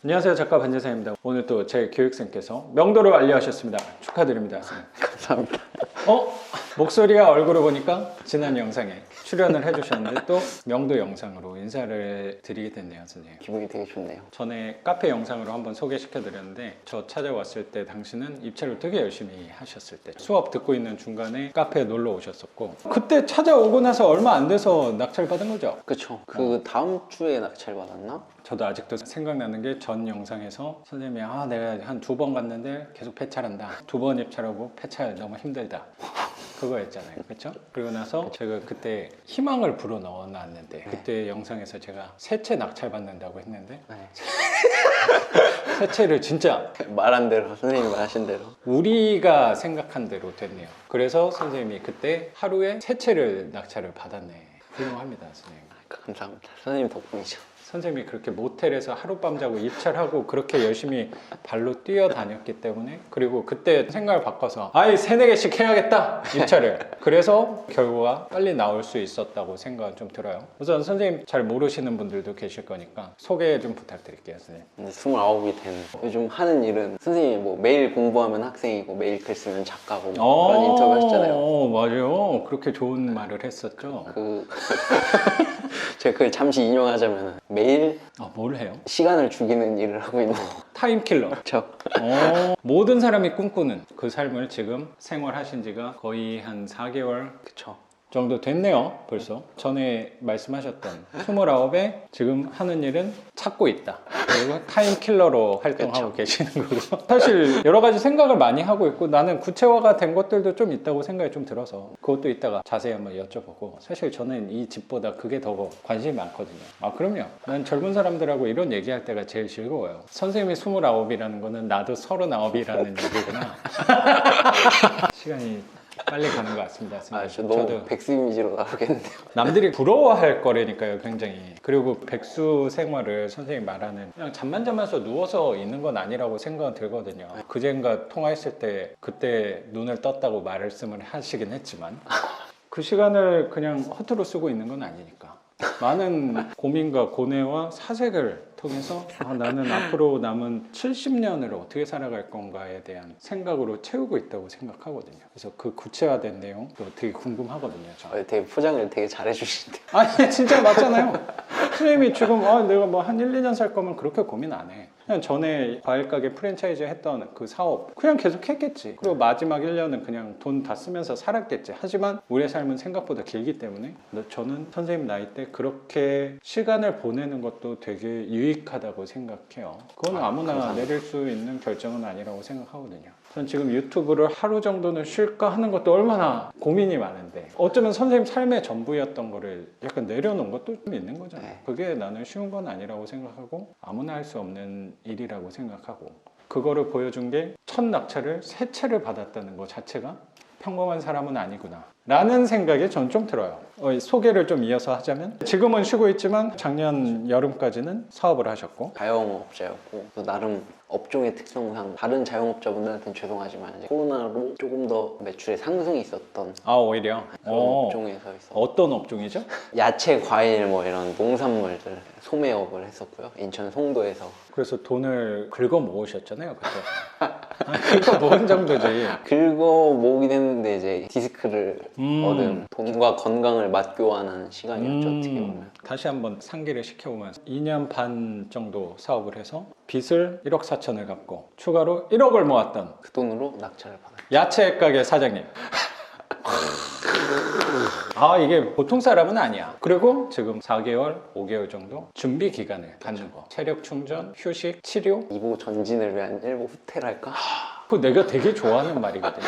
안녕하세요, 작가 반재상입니다. 오늘 또 제 교육생께서 명도를 완료하셨습니다. 축하드립니다. 감사합니다. 목소리와 얼굴을 보니까 지난 영상에 출연을 해주셨는데 또 명도 영상으로 인사를 드리게 됐네요, 선생님. 기분이 되게 좋네요. 전에 카페 영상으로 한번 소개시켜드렸는데 저 찾아왔을 때 당신은 입찰을 되게 열심히 하셨을 때 수업 듣고 있는 중간에 카페에 놀러 오셨었고 그때 찾아오고 나서 얼마 안 돼서 낙찰 받은 거죠? 그쵸. 그 다음 주에 낙찰 받았나? 저도 아직도 생각나는 게 전 영상에서 선생님이 내가 한 2번 갔는데 계속 폐차한다. 2번 입찰하고 폐차 너무 힘들다. 그거였잖아요. 그렇죠? 그리고 나서 제가 그때 희망을 불어 넣어놨는데 그때 영상에서 제가 세 채 낙찰 받는다고 했는데 네. 세 채를 진짜 말한 대로, 선생님이 말하신 대로. 우리가 생각한 대로 됐네요. 그래서 선생님이 그때 하루에 세 채를 낙찰을 받았네. 훌륭합니다, 선생님. 감사합니다. 선생님 덕분이죠. 선생님이 그렇게 모텔에서 하룻밤 자고 입찰하고 그렇게 열심히 발로 뛰어다녔기 때문에 그리고 그때 생각을 바꿔서 3-4개씩 해야겠다 입찰을 그래서 결과가 빨리 나올 수 있었다고 생각은 좀 들어요. 우선 선생님 잘 모르시는 분들도 계실 거니까 소개 좀 부탁드릴게요, 선생님. 29이 된 요즘 하는 일은 선생님이 뭐 매일 공부하면 학생이고 매일 글 쓰면 작가고 그런 인터뷰 하셨잖아요. 맞아요. 그렇게 좋은 말을 했었죠. 제가 그걸 잠시 인용하자면 매일 뭘 해요? 시간을 죽이는 일을 하고 있는 타임킬러. 그쵸. 모든 사람이 꿈꾸는 그 삶을 지금 생활하신 지가 거의 한 4개월 그쵸. 정도 됐네요, 벌써. 전에 말씀하셨던 29에 지금 하는 일은 찾고 있다. 그리고 타임킬러로 활동하고 계시는 거고. 사실 여러 가지 생각을 많이 하고 있고 나는 구체화가 된 것들도 좀 있다고 생각이 좀 들어서 그것도 이따가 자세히 한번 여쭤보고 사실 저는 이 집보다 그게 더 관심이 많거든요. 그럼요. 난 젊은 사람들하고 이런 얘기할 때가 제일 즐거워요. 선생님이 29이라는 거는 나도 39이라는 얘기구나. 시간이 빨리 가는 것 같습니다. 저 너무 백수 이미지로 나오겠는데요. 남들이 부러워할 거라니까요, 굉장히. 그리고 백수 생활을 선생님이 말하는 그냥 잠만 자면서 누워서 있는 건 아니라고 생각은 들거든요. 그젠가 통화했을 때 그때 눈을 떴다고 말씀을 하시긴 했지만 그 시간을 그냥 허투루 쓰고 있는 건 아니니까. 많은 고민과 고뇌와 사색을 통해서 나는 앞으로 남은 70년을 어떻게 살아갈 건가에 대한 생각으로 채우고 있다고 생각하거든요. 그래서 그 구체화된 내용도 되게 궁금하거든요. 되게 포장을 되게 잘해주시는데요. 아니 진짜 맞잖아요. 선생님이 지금 내가 뭐 한 1-2년 살 거면 그렇게 고민 안 해. 그냥 전에 과일가게 프랜차이즈 했던 그 사업 그냥 계속 했겠지. 그리고 마지막 1년은 그냥 돈 다 쓰면서 살았겠지. 하지만 우리의 삶은 생각보다 길기 때문에 저는 선생님 나이 때 그렇게 시간을 보내는 것도 되게 유익하다고 생각해요. 그건 아무나 감사합니다. 내릴 수 있는 결정은 아니라고 생각하거든요. 전 지금 유튜브를 하루 정도는 쉴까 하는 것도 얼마나 고민이 많은데 어쩌면 선생님 삶의 전부였던 거를 약간 내려놓은 것도 좀 있는 거잖아요. 그게 나는 쉬운 건 아니라고 생각하고 아무나 할 수 없는 일이라고 생각하고 그거를 보여준 게 첫 낙찰을 3채를 받았다는 것 자체가 평범한 사람은 아니구나 라는 생각이 전 좀 들어요. 소개를 좀 이어서 하자면 지금은 쉬고 있지만 작년 여름까지는 사업을 하셨고 자영업자였고 또 나름 업종의 특성상 다른 자영업자분들한테는 죄송하지만 이제 코로나로 조금 더 매출의 상승이 있었던 오히려 그런 업종에서 어떤 업종이죠? 야채, 과일 뭐 이런 농산물들 소매업을 했었고요. 인천 송도에서. 그래서 돈을 긁어 모으셨잖아요 그때. 긁어 모은 정도지. 긁어 모으긴 했는데 이제 디스크를 얻은 돈과 건강을 맞교환하는 시간이었죠. 어떻게 보면. 다시 한번 상기를 시켜보면 2년 반 정도 사업을 해서 빚을 1억 4천을 갚고 추가로 1억을 모았던 그 돈으로 낙찰을 받았죠. 야채 가게 사장님. 이게 보통 사람은 아니야. 그리고 지금 4개월, 5개월 정도 준비 기간을 갖는 거. 체력 충전, 휴식, 치료. 이보 전진을 위한 일부 후퇴랄까? 그거 내가 되게 좋아하는 말이거든요.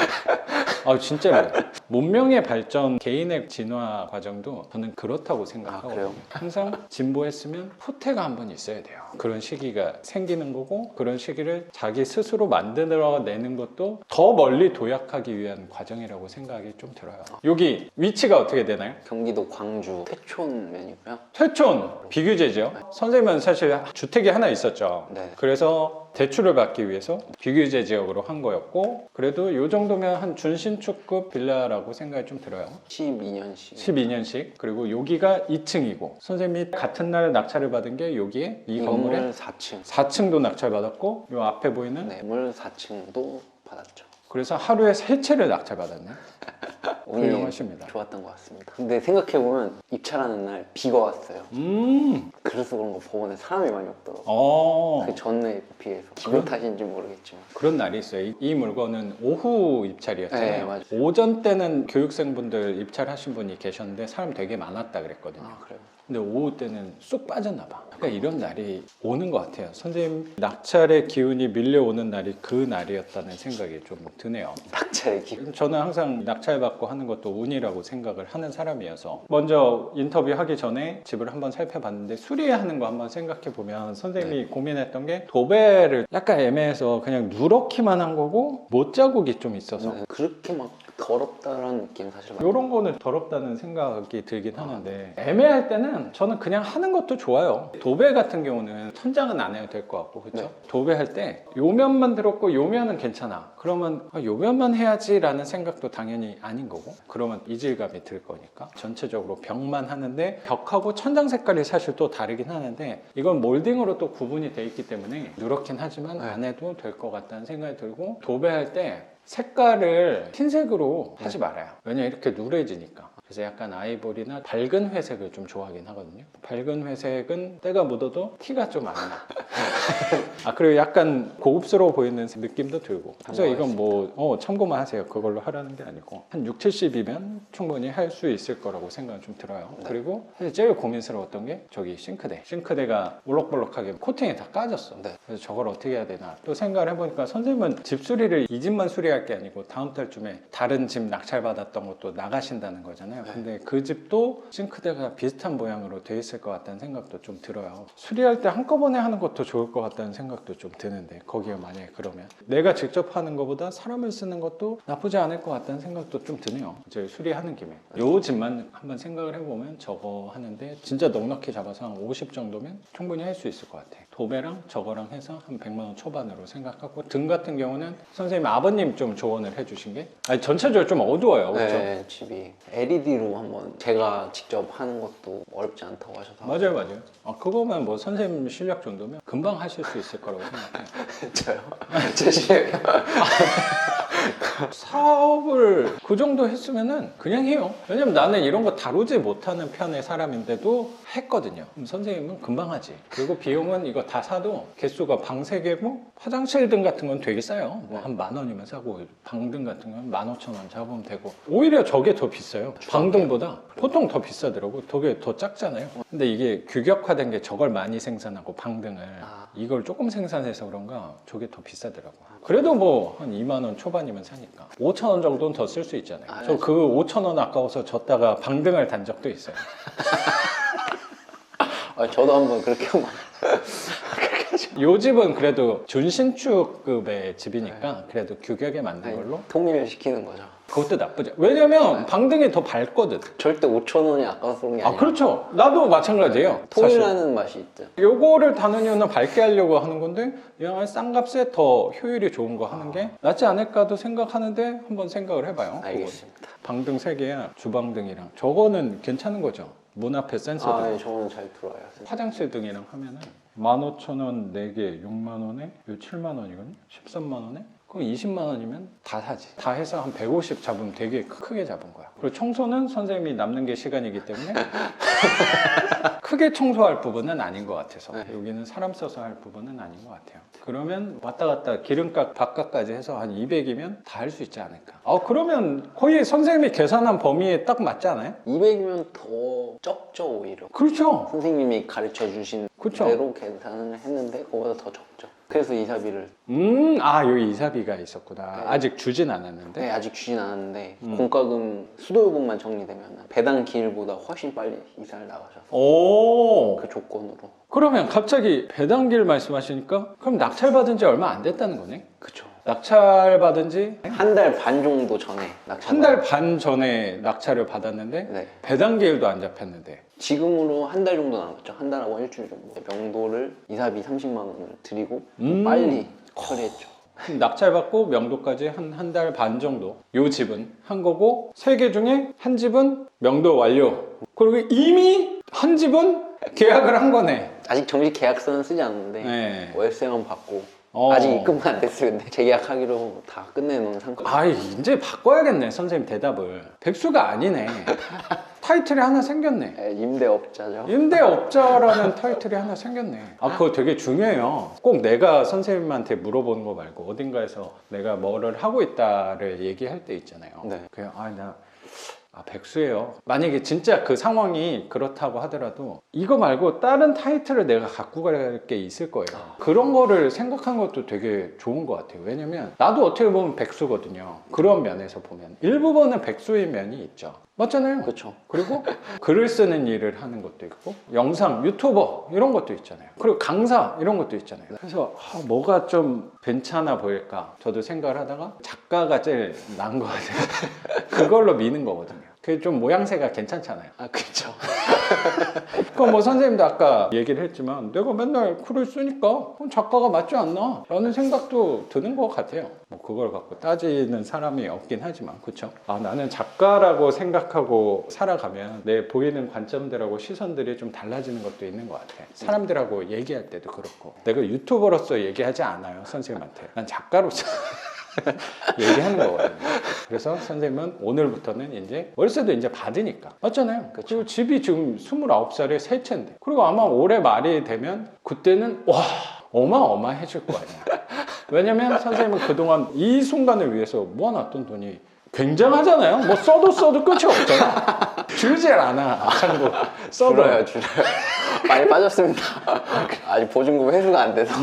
진짜로. 문명의 발전, 개인의 진화 과정도 저는 그렇다고 생각하고 그래요? 항상 진보했으면 후퇴가 한 번 있어야 돼요. 그런 시기가 생기는 거고 그런 시기를 자기 스스로 만들어내는 것도 더 멀리 도약하기 위한 과정이라고 생각이 좀 들어요. 여기 위치가 어떻게 되나요? 경기도 광주 태촌면이고요. 퇴촌 비규제죠. 선생님은 사실 주택이 하나 있었죠. 네. 그래서 대출을 받기 위해서 비규제 지역으로 한 거였고 그래도 이 정도면 한 준신축급 빌라라고 생각이 좀 들어요. 12년씩. 12년씩. 그리고 여기가 2층이고 선생님이 같은 날 낙찰을 받은 게 여기에 이 건물에 건물 4층. 4층도 낙찰 받았고 이 앞에 보이는 네, 건물 4층도 받았죠. 그래서 하루에 3채를 낙찰 받았네. 운이 훌륭하십니다. 좋았던 것 같습니다. 근데 생각해보면 입찰하는 날 비가 왔어요. 그래서 그런 거 법원에 사람이 많이 없더라고요. 그 전에 비해서 기분 탓인지 모르겠지만 그런 날이 있어요. 이 물건은 오후 입찰이었잖아요. 네, 맞아요. 오전 때는 교육생분들 입찰하신 분이 계셨는데 사람 되게 많았다 그랬거든요. 아 그래요? 근데 오후 때는 쑥 빠졌나 봐. 그러니까 이런 날이 오는 것 같아요. 선생님 낙찰의 기운이 밀려오는 날이 그 날이었다는 생각이 좀 드네요. 낙찰의 기분. 저는 항상 낙찰 받고 하는 것도 운이라고 생각을 하는 사람이어서 먼저 인터뷰하기 전에 집을 한번 살펴봤는데 수리하는 거 한번 생각해 보면 선생님이 고민했던 게 도배를 약간 애매해서 그냥 누렇기만 한 거고 못 자국이 좀 있어서 그렇게 막 더럽다라는 느낌 사실 많아요. 이런 거는 더럽다는 생각이 들긴 하는데 애매할 때는 저는 그냥 하는 것도 좋아요. 도배 같은 경우는 천장은 안 해도 될 것 같고 그렇죠? 네. 도배할 때 요면만 들었고 요면은 괜찮아. 그러면 요면만 해야지 라는 생각도 당연히 아닌 거고 그러면 이질감이 들 거니까 전체적으로 벽만 하는데 벽하고 천장 색깔이 사실 또 다르긴 하는데 이건 몰딩으로 또 구분이 돼 있기 때문에 누렇긴 하지만 안 해도 될 것 같다는 생각이 들고 도배할 때 색깔을 흰색으로 하지 말아요. 왜냐면 이렇게 누래지니까. 그래서 약간 아이보리나 밝은 회색을 좀 좋아하긴 하거든요. 밝은 회색은 때가 묻어도 티가 좀 안 나. 그리고 약간 고급스러워 보이는 느낌도 들고. 그래서 이건 뭐 참고만 하세요. 그걸로 하라는 게 아니고 한 6, 70이면 충분히 할 수 있을 거라고 생각은 좀 들어요. 그리고 사실 제일 고민스러웠던 게 저기 싱크대. 싱크대가 볼록볼록하게 코팅이 다 까졌어. 그래서 저걸 어떻게 해야 되나 또 생각을 해보니까 선생님은 집 수리를 이 집만 수리할 게 아니고 다음 달쯤에 다른 집 낙찰 받았던 것도 나가신다는 거잖아요. 근데 그 집도 싱크대가 비슷한 모양으로 돼 있을 것 같다는 생각도 좀 들어요. 수리할 때 한꺼번에 하는 것도 좋을 것 같다는 생각도 좀 드는데 거기에 만약에 그러면 내가 직접 하는 것보다 사람을 쓰는 것도 나쁘지 않을 것 같다는 생각도 좀 드네요. 이제 수리하는 김에 요 집만 한번 생각을 해보면 저거 하는데 진짜 넉넉히 잡아서 한 50 정도면 충분히 할 수 있을 것 같아. 도배랑 저거랑 해서 한 100만 원 초반으로 생각하고 등 같은 경우는 선생님 아버님 좀 조언을 해주신 게 전체적으로 좀 어두워요. 그렇죠? 네, 집이 LED로 한번 제가 직접 하는 것도 어렵지 않다고 하셔서 맞아요. 그거만 뭐 선생님 실력 정도면 금방 하실 수 있을 거라고 생각해요. 저요? 제 실력이요? 사업을 그 정도 했으면은 그냥 해요. 왜냐면 나는 이런 거 다루지 못하는 편의 사람인데도 했거든요. 그럼 선생님은 금방 하지. 그리고 비용은 이거 다 사도 개수가 방 3개고 화장실 등 같은 건 되게 싸요. 뭐 한 10,000원이면 사고 방등 같은 건 15,000원 잡으면 되고 오히려 저게 더 비싸요. 방등보다 보통 더 비싸더라고. 저게 더 작잖아요. 근데 이게 규격화된 게 저걸 많이 생산하고 방등을 이걸 조금 생산해서 그런가 저게 더 비싸더라고. 그래도 뭐 한 2만 원 초반이면 사니까 5,000원 정도는 더 쓸 수 있잖아요. 저 그 5,000원 아까워서 줬다가 방등을 단 적도 있어요. 저도 한번 그렇게 한번 요 집은 그래도 준신축급의 집이니까 그래도 규격에 맞는 걸로 통일시키는 거죠. 그것도 나쁘지. 왜냐면 방등이 더 밝거든. 절대 5,000원이 아까워서 그런 게 아니라 그렇죠. 나도 마찬가지예요. 사실. 통일하는 맛이 있죠. 요거를 다는 이유는 밝게 하려고 하는 건데 그냥 싼 값에 더 효율이 좋은 거 하는 게 낫지 않을까도 생각하는데 한번 생각을 해봐요. 알겠습니다. 그거. 방등 3개야 주방등이랑 저거는 괜찮은 거죠. 문 앞에 센서도 네, 저는 잘 들어와요. 화장실 등이랑 하면은 15,000원 4개 6만 원에 요 7만 원이거든요. 13만 원에 그럼 20만 원이면 다 사지. 다 해서 한 150 잡으면 되게 크게 잡은 거야. 그리고 청소는 선생님이 남는 게 시간이기 때문에 크게 청소할 부분은 아닌 것 같아서 여기는 사람 써서 할 부분은 아닌 것 같아요. 그러면 왔다 갔다 기름값 바값까지 해서 한 200이면 다 할 수 있지 않을까. 그러면 거의 선생님이 계산한 범위에 딱 맞지 않아요? 200이면 더 적죠 오히려. 그렇죠. 선생님이 가르쳐 주신 그쵸. 대로 계산을 했는데 그거보다 더 적죠. 그래서 이사비를 여기 이사비가 있었구나. 아직 주진 않았는데. 아직 주진 않았는데 공과금 수도요금만 정리되면 배당 기일보다 훨씬 빨리 이사를 나가셔서 오. 그 조건으로. 그러면 갑자기 배당기를 말씀하시니까 그럼 낙찰 받은 지 얼마 안 됐다는 거네? 그쵸. 낙찰 받은 지 한 달 반 정도 전에 낙찰. 한 달 반 전에 낙찰을 받았는데 네. 배당기일도 안 잡혔는데 지금으로 한 달 정도 남았죠. 한 달하고 일주일 정도. 명도를 이사비 30만 원을 드리고 음. 빨리 처리했죠. 낙찰받고 명도까지 한 달 반 정도 요 집은 한 거고 3개 중에 한 집은 명도 완료 그리고 이미 한 집은 계약을 한 거네. 아직 정식 계약서는 쓰지 않았는데 네. 월세만 받고 아직 입금은 안 됐어요. 근데 재계약하기로 다 끝내놓은 상태. 아 이제 바꿔야겠네 선생님 대답을. 백수가 아니네. 타이틀이 하나 생겼네. 네, 임대업자죠. 임대업자라는 타이틀이 하나 생겼네. 아 그거 되게 중요해요. 꼭 내가 선생님한테 물어보는 거 말고 어딘가에서 내가 뭐를 하고 있다를 얘기할 때 있잖아요. 네. 그냥 백수예요. 만약에 진짜 그 상황이 그렇다고 하더라도 이거 말고 다른 타이틀을 내가 갖고 갈 게 있을 거예요. 그런 거를 생각하는 것도 되게 좋은 것 같아요. 왜냐면 나도 어떻게 보면 백수거든요. 그런 면에서 보면 일부분은 백수의 면이 있죠. 맞잖아요. 그렇죠. 그리고 글을 쓰는 일을 하는 것도 있고 영상, 유튜버 이런 것도 있잖아요. 그리고 강사 이런 것도 있잖아요. 그래서 뭐가 좀 괜찮아 보일까 저도 생각을 하다가 작가가 제일 나은 것 같아요. 그걸로 미는 거거든요. 그게 좀 모양새가 괜찮잖아요. 아 그렇죠. 그럼 뭐 선생님도 아까 얘기를 했지만 내가 맨날 글을 쓰니까 그럼 작가가 맞지 않나? 라는 생각도 드는 것 같아요. 뭐 그걸 갖고 따지는 사람이 없긴 하지만 그쵸? 나는 작가라고 생각하고 살아가면 내 보이는 관점들하고 시선들이 좀 달라지는 것도 있는 것 같아. 사람들하고 얘기할 때도 그렇고 내가 유튜버로서 얘기하지 않아요 선생님한테. 난 작가로서 얘기하는 거거든요. 그래서 선생님은 오늘부터는 이제 월세도 이제 받으니까 맞잖아요. 그쵸. 그리고 집이 지금 29살에 세 채인데 그리고 아마 올해 말이 되면 그때는 와 어마어마해질 거 아니야. 왜냐면 선생님은 그동안 이 순간을 위해서 모아놨던 돈이 굉장하잖아요. 뭐 써도 끝이 없잖아. 줄질 않아. 참고 써도 줄어요. 많이 빠졌습니다. 아직 보증금 회수가 안 돼서.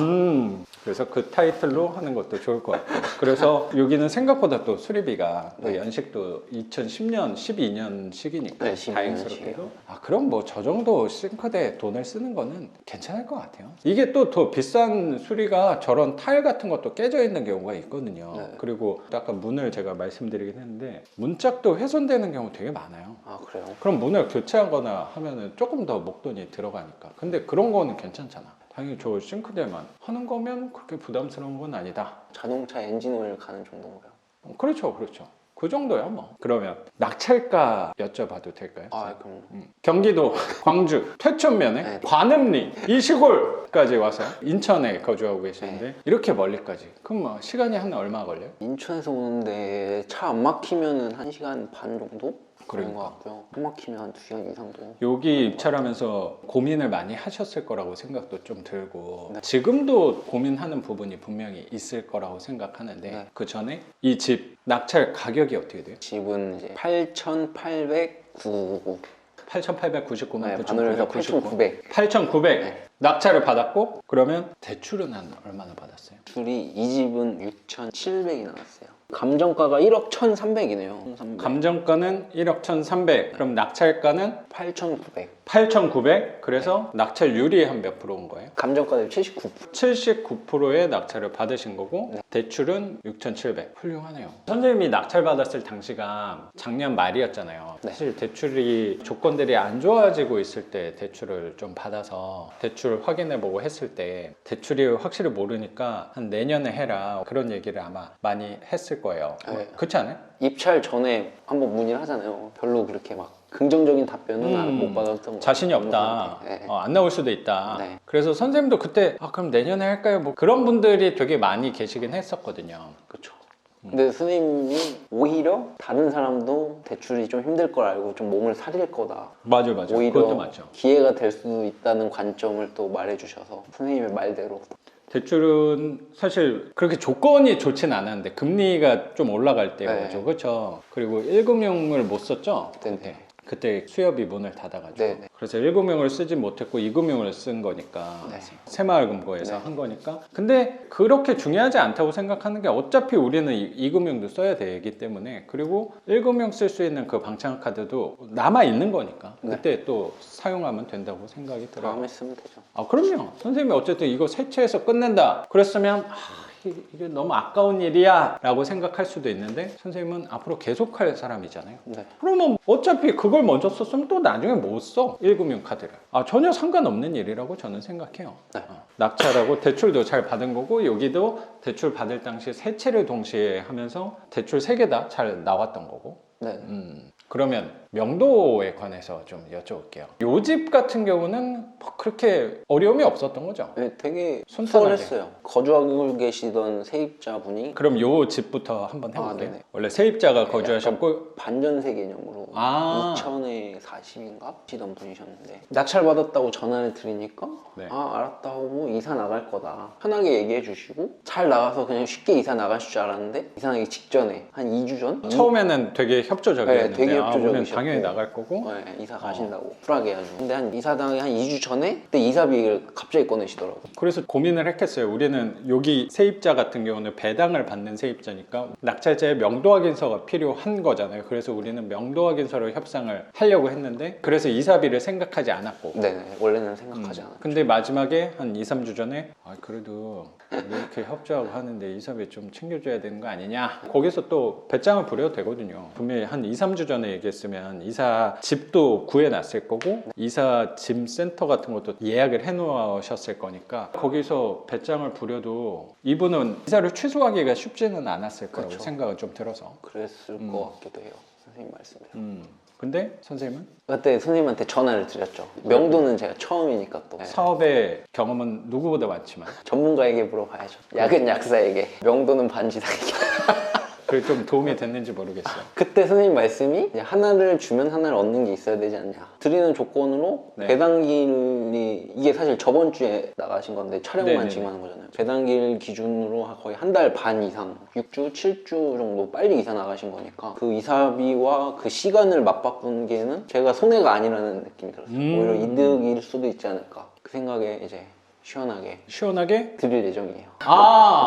그래서 그 타이틀로 하는 것도 좋을 것 같고 그래서 여기는 생각보다 또 수리비가 또 연식도 2010년, 12년식이니까 네, 12년식이에요. 다행스럽게도 그럼 뭐 저 정도 싱크대에 돈을 쓰는 거는 괜찮을 것 같아요. 이게 또 더 비싼 수리가 저런 타일 같은 것도 깨져 있는 경우가 있거든요. 네. 그리고 아까 문을 제가 말씀드리긴 했는데 문짝도 훼손되는 경우 되게 많아요. 아 그래요? 그럼 문을 교체하거나 하면은 조금 더 목돈이 들어가니까. 근데 그런 거는 괜찮잖아. 당연히 저 싱크대만 하는 거면 그렇게 부담스러운 건 아니다. 자동차 엔진오일 가는 정도인가요? 그렇죠. 그 정도야 뭐. 그러면 낙찰가 여쭤봐도 될까요? 그럼 경기도 광주 퇴촌면에 네. 관음리 이 시골까지 와서 인천에 거주하고 계시는데 이렇게 멀리까지 그럼 뭐 시간이 한 얼마 걸려요? 인천에서 오는데 차 안 막히면은 1시간 반 정도? 그런 것 같고요. 안 막히면 한 2시간 이상도. 여기 입찰하면서 고민을 많이 하셨을 거라고 생각도 좀 들고 지금도 고민하는 부분이 분명히 있을 거라고 생각하는데 그 전에 이 집 낙찰 가격이 어떻게 돼요? 집은 이제 8,899. 8,899만 반월에서 8,900. 8,900 낙찰을 받았고 그러면 대출은 한 얼마나 받았어요? 줄이 이 집은 6,700이 나왔어요. 감정가가 1억 1,300이네요. 감정가는 1억 1,300 그럼 낙찰가는 8,900. 8,900 그래서 낙찰률이 한 몇 프로인 거예요? 감정가는 79%. 79%의 낙찰을 받으신 거고 대출은 6,700 훌륭하네요. 선생님이 낙찰 받았을 당시가 작년 말이었잖아요. 사실 대출이 조건들이 안 좋아지고 있을 때 대출을 좀 받아서 대출 확인해보고 했을 때 대출이 확실히 모르니까 한 내년에 해라 그런 얘기를 아마 많이 했을 거예요. 그렇지 않아요? 입찰 전에 한번 문의를 하잖아요. 별로 그렇게 막 긍정적인 답변은 못 받았던 거 자신이 없다. 안 나올 수도 있다. 네. 그래서 선생님도 그때 그럼 내년에 할까요? 뭐 그런 분들이 되게 많이 계시긴 했었거든요. 그렇죠. 근데 선생님이 오히려 다른 사람도 대출이 좀 힘들 걸 알고 좀 몸을 사릴 거다. 맞아요. 오히려 그것도 맞죠. 기회가 될 수 있다는 관점을 또 말해주셔서 선생님의 말대로. 대출은 사실 그렇게 조건이 좋진 않았는데 금리가 좀 올라갈 때였죠. 그렇죠. 그리고 1금융을 못 썼죠. 네. 그때 수협이 문을 닫아가지고 네네. 그래서 1금융을 쓰지 못했고 2금융을 쓴 거니까 새마을금고에서 한 거니까 근데 그렇게 중요하지 않다고 생각하는 게 어차피 우리는 2금융도 써야 되기 때문에 그리고 1금융 쓸 수 있는 그 방창카드도 남아있는 거니까 그때 또 사용하면 된다고 생각이 들어요. 다음에 쓰면 되죠. 그럼요. 선생님이 어쨌든 이거 세채해서 끝낸다 그랬으면 이게 너무 아까운 일이야 라고 생각할 수도 있는데 선생님은 앞으로 계속할 사람이잖아요. 네. 그러면 어차피 그걸 먼저 썼으면 또 나중에 못 써. 1금융카드를. 전혀 상관없는 일이라고 저는 생각해요. 네. 낙찰하고 대출도 잘 받은 거고 여기도 대출 받을 당시 세 채를 동시에 하면서 대출 3개 다 잘 나왔던 거고. 네. 그러면 명도에 관해서 좀 여쭤볼게요. 요 집 같은 경우는 뭐 그렇게 어려움이 없었던 거죠? 네, 되게 순탄하게. 수월했어요. 거주하고 계시던 세입자분이 그럼 요 집부터 한번 해볼게요. 네네. 원래 세입자가 네, 거주하셨고 반전세 개념으로 아. 2천에 40인가 하시던 분이셨는데 낙찰 받았다고 전화를 드리니까 네. 알았다 하고 이사 나갈 거다 편하게 얘기해 주시고 잘 나가서 그냥 쉽게 이사 나가실 줄 알았는데 이사 나기 직전에 한 2주 전? 처음에는 되게 협조적이었는데 네, 되게 우리는 협조적이셨고. 당연히 나갈 거고 네, 이사 가신다고 쿨하게 해가지고 근데 한 이사 당에 한 2주 전에 그때 이사비를 갑자기 꺼내시더라고요. 그래서 고민을 했겠어요. 우리는 여기 세입자 같은 경우는 배당을 받는 세입자니까 낙찰자의 명도 확인서가 필요한 거잖아요. 그래서 우리는 명도 확인서로 협상을 하려고 했는데 그래서 이사비를 생각하지 않았고 네네 원래는 생각하지 않았죠. 근데 마지막에 한 2, 3주 전에 그래도 우리 이렇게 협조하고 하는데 이사비 좀 챙겨줘야 되는 거 아니냐 거기서 또 배짱을 부려도 되거든요. 분명히 한 2, 3주 전에 얘기했으면 이사 집도 구해놨을 거고 이사 짐 센터 같은 것도 예약을 해놓으셨을 거니까 거기서 배짱을 부려도 이분은 이사를 취소하기가 쉽지는 않았을 거라고 그렇죠. 생각은 좀 들어서 그랬을 것 같기도 해요. 선생님 말씀대로. 근데 선생님은 그때 선생님한테 전화를 드렸죠. 명도는 제가 처음이니까 또 사업의 경험은 누구보다 많지만 전문가에게 물어봐야죠. 약은 약사에게, 명도는 반지사에게. 그게 좀 도움이 됐는지 모르겠어요. 그때 선생님 말씀이 이제 하나를 주면 하나를 얻는 게 있어야 되지 않냐. 드리는 조건으로 네. 배당길이 이게 사실 저번 주에 나가신 건데 촬영만 네네네. 지금 하는 거잖아요. 배당길 기준으로 거의 한 달 반 이상 6주, 7주 정도 빨리 이사 나가신 거니까 그 이사비와 그 시간을 맞바꾸기에는 제가 손해가 아니라는 느낌이 들었어요. 오히려 이득일 수도 있지 않을까. 그 생각에 이제 시원하게 드릴 예정이에요.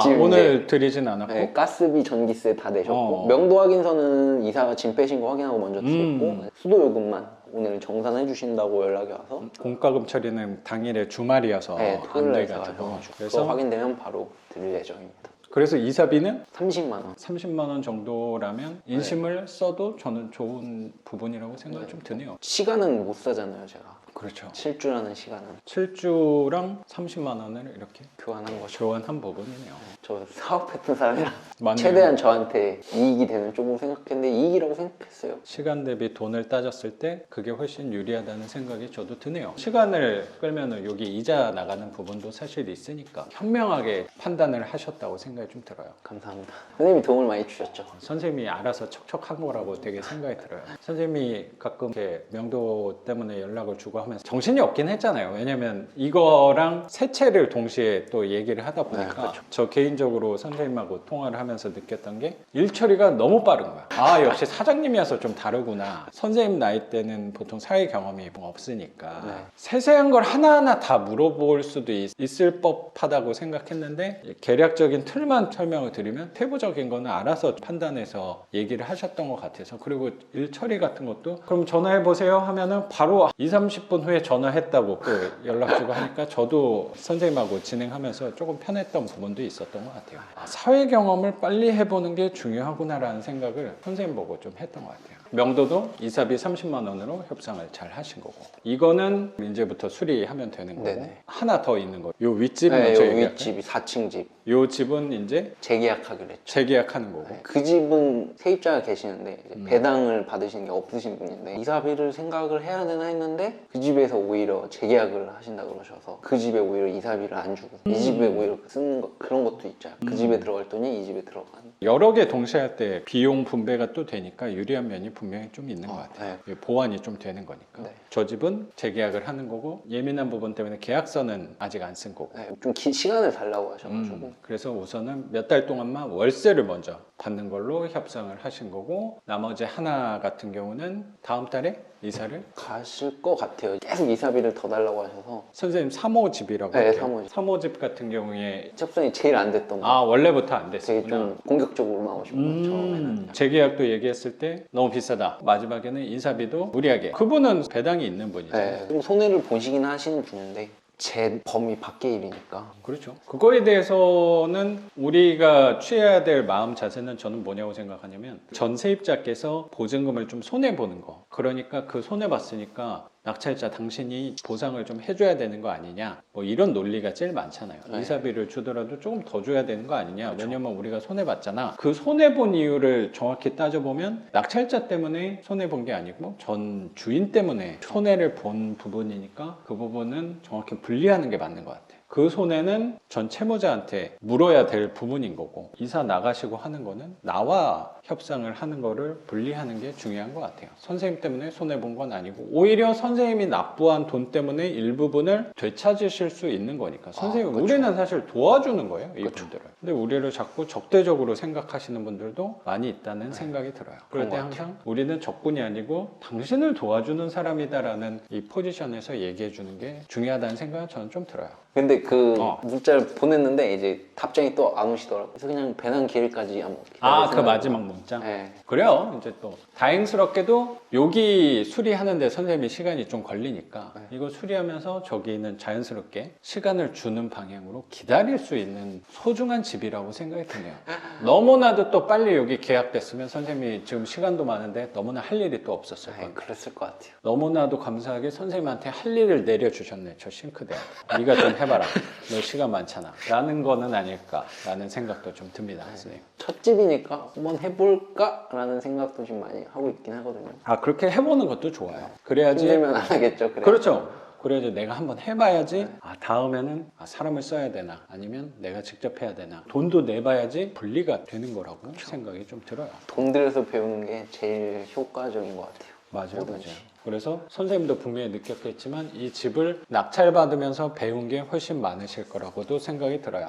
지금 오늘 드리진 않았고 네, 가스비, 전기세 다 내셨고 어. 명도 확인서는 이사가 짐 빼신 거 확인하고 먼저 드렸고 수도 요금만 오늘 정산해 주신다고 연락이 와서 공과금 처리는 당일에 주말이어서 네, 안 토요일 날 돼가지고 가셔가지고 그래서 그거 확인되면 바로 드릴 예정입니다. 그래서 이사비는 30만 원. 30만 원 정도라면 인심을 써도 저는 좋은 부분이라고 생각이 좀 드네요. 시간은 못 사잖아요, 제가. 그렇죠. 7주라는 시간은 7주랑 30만 원을 이렇게 교환한 거죠. 교환한 부분이네요. 저 사업했던 사람이라 맞네요. 최대한 저한테 이익이 되는 쪽으로 생각했는데 이익이라고 생각했어요. 시간 대비 돈을 따졌을 때 그게 훨씬 유리하다는 생각이 저도 드네요. 시간을 끌면 여기 이자 나가는 부분도 사실 있으니까 현명하게 판단을 하셨다고 생각이 좀 들어요. 감사합니다. 선생님이 도움을 많이 주셨죠. 선생님이 알아서 척척한 거라고 되게 생각이 들어요. 선생님이 가끔 이렇게 명도 때문에 연락을 주고 하면서 정신이 없긴 했잖아요. 왜냐면 이거랑 세 채를 동시에 또 얘기를 하다 보니까 네, 그렇죠. 저 개인적으로 선생님하고 통화를 하면서 느꼈던 게 일 처리가 너무 빠른 거야. 역시 사장님이어서 좀 다르구나. 선생님 나이 때는 보통 사회 경험이 없으니까 네. 세세한 걸 하나하나 다 물어볼 수도 있을 법하다고 생각했는데 계략적인 틀만 설명을 드리면 세부적인 거는 알아서 판단해서 얘기를 하셨던 것 같아서 그리고 일 처리 같은 것도 그럼 전화해 보세요 하면은 바로 2, 30분 후에 전화했다고 또 연락 주고 하니까 저도 선생님하고 진행하면서 조금 편했던 부분도 있었던 것 같아요. 사회 경험을 빨리 해보는 게 중요하구나라는 생각을 선생님 보고 좀 했던 것 같아요. 명도도 이사비 30만 원으로 협상을 잘 하신 거고 이거는 이제부터 수리하면 되는 거고 네네. 하나 더 있는 거. 요 윗집은 네, 먼저 요 얘기할까요? 윗집이 4층 집 요 집은 이제 재계약하기로 했죠. 재계약하는 거고 그 집은 세입자가 계시는데 이제 배당을 받으신 게 없으신 분인데 이사비를 생각을 해야 되나 했는데 그 집에서 오히려 재계약을 하신다고 그러셔서 그 집에 오히려 이사비를 안 주고 이 집에 오히려 쓰는 거 그런 것도 있죠. 그 집에 들어갈 돈이 이 집에 들어가는. 여러 개 동시에 할 때 비용 분배가 또 되니까 유리한 면이 분명히 좀 있는 것 같아요. 보완이 좀 되는 거니까. 네. 저 집은 재계약을 하는 거고 예민한 부분 때문에 계약서는 아직 안 쓴 거고. 네, 좀 시간을 달라고 하셔가지고 그래서 우선은 몇 달 동안만 월세를 먼저 받는 걸로 협상을 하신 거고 나머지 하나 같은 경우는 다음 달에 이사를 가실 것 같아요. 계속 이사비를 더 달라고 하셔서 선생님 3호 집이라고 네, 할게요. 3호 집. 3호 집 같은 경우에 접선이 제일 안 됐던 거. 원래부터 안 되게 됐었구나. 좀 공격적으로 나오신 거예요. 처음에는. 재계약도 얘기했을 때 너무 비싸다. 마지막에는 인사비도 무리하게. 그분은 배당이 있는 분이죠. 네, 좀 손해를 보시긴 하시는 분인데 제 범위 밖의 일이니까. 그렇죠. 그거에 대해서는 우리가 취해야 될 마음 자세는 저는 뭐냐고 생각하냐면 전 세입자께서 보증금을 좀 손해보는 거. 그러니까 그 손해봤으니까 낙찰자 당신이 보상을 좀 해줘야 되는 거 아니냐, 뭐 이런 논리가 제일 많잖아요. 네. 이사비를 주더라도 조금 더 줘야 되는 거 아니냐. 그렇죠. 왜냐면 우리가 손해봤잖아. 그 손해본 이유를 정확히 따져보면 낙찰자 때문에 손해본 게 아니고 전 주인 때문에 손해를 본 부분이니까 그 부분은 정확히 분리하는 게 맞는 것 같아요. 그 손해는 전 채무자한테 물어야 될 부분인 거고, 이사 나가시고 하는 거는 나와 협상을 하는 거를 분리하는 게 중요한 것 같아요. 선생님 때문에 손해본 건 아니고, 오히려 선생님이 납부한 돈 때문에 일부분을 되찾으실 수 있는 거니까. 선생님, 그렇죠. 우리는 사실 도와주는 거예요, 이 그렇죠. 분들을. 근데 우리를 자꾸 적대적으로 생각하시는 분들도 많이 있다는 생각이 들어요. 그럴 그런 때 것 항상 우리는 적군이 아니고 당신을 도와주는 사람이다라는 이 포지션에서 얘기해 주는 게 중요하다는 생각은 저는 좀 들어요. 근데 그 어. 문자를 보냈는데 이제 답장이 또 안 오시더라고요. 그래서 그냥 배낭 길까지 한번 기다릴 그 생각으로. 마지막 문자? 네. 그래요. 이제 또 다행스럽게도 여기 수리하는데 선생님이 시간이 좀 걸리니까 네. 이거 수리하면서 저기는 자연스럽게 시간을 주는 방향으로 기다릴 수 있는 소중한 집이라고 생각이 드네요. 너무나도 또 빨리 여기 계약됐으면 선생님이 지금 시간도 많은데 너무나 할 일이 또 없었을 네, 건데, 그랬을 것 같아요. 너무나도 감사하게 선생님한테 할 일을 내려주셨네. 저 싱크대 네가 좀 해봐라, 너 시간 많잖아 라는 거는 아닐까라는 생각도 좀 듭니다. 선생님. 첫 집이니까 한번 해볼까? 라는 생각도 좀 많이 하고 있긴 하거든요. 그렇게 해보는 것도 좋아요. 그래야지. 힘들면 안 하겠죠. 그래. 그렇죠. 그래야지 내가 한번 해봐야지. 다음에는 사람을 써야 되나, 아니면 내가 직접 해야 되나, 돈도 내봐야지 분리가 되는 거라고 생각이 좀 들어요. 돈 들여서 배우는 게 제일 효과적인 것 같아요. 맞아요, 뭐든지. 맞아요. 그래서 선생님도 분명히 느꼈겠지만 이 집을 낙찰받으면서 배운 게 훨씬 많으실 거라고도 생각이 들어요.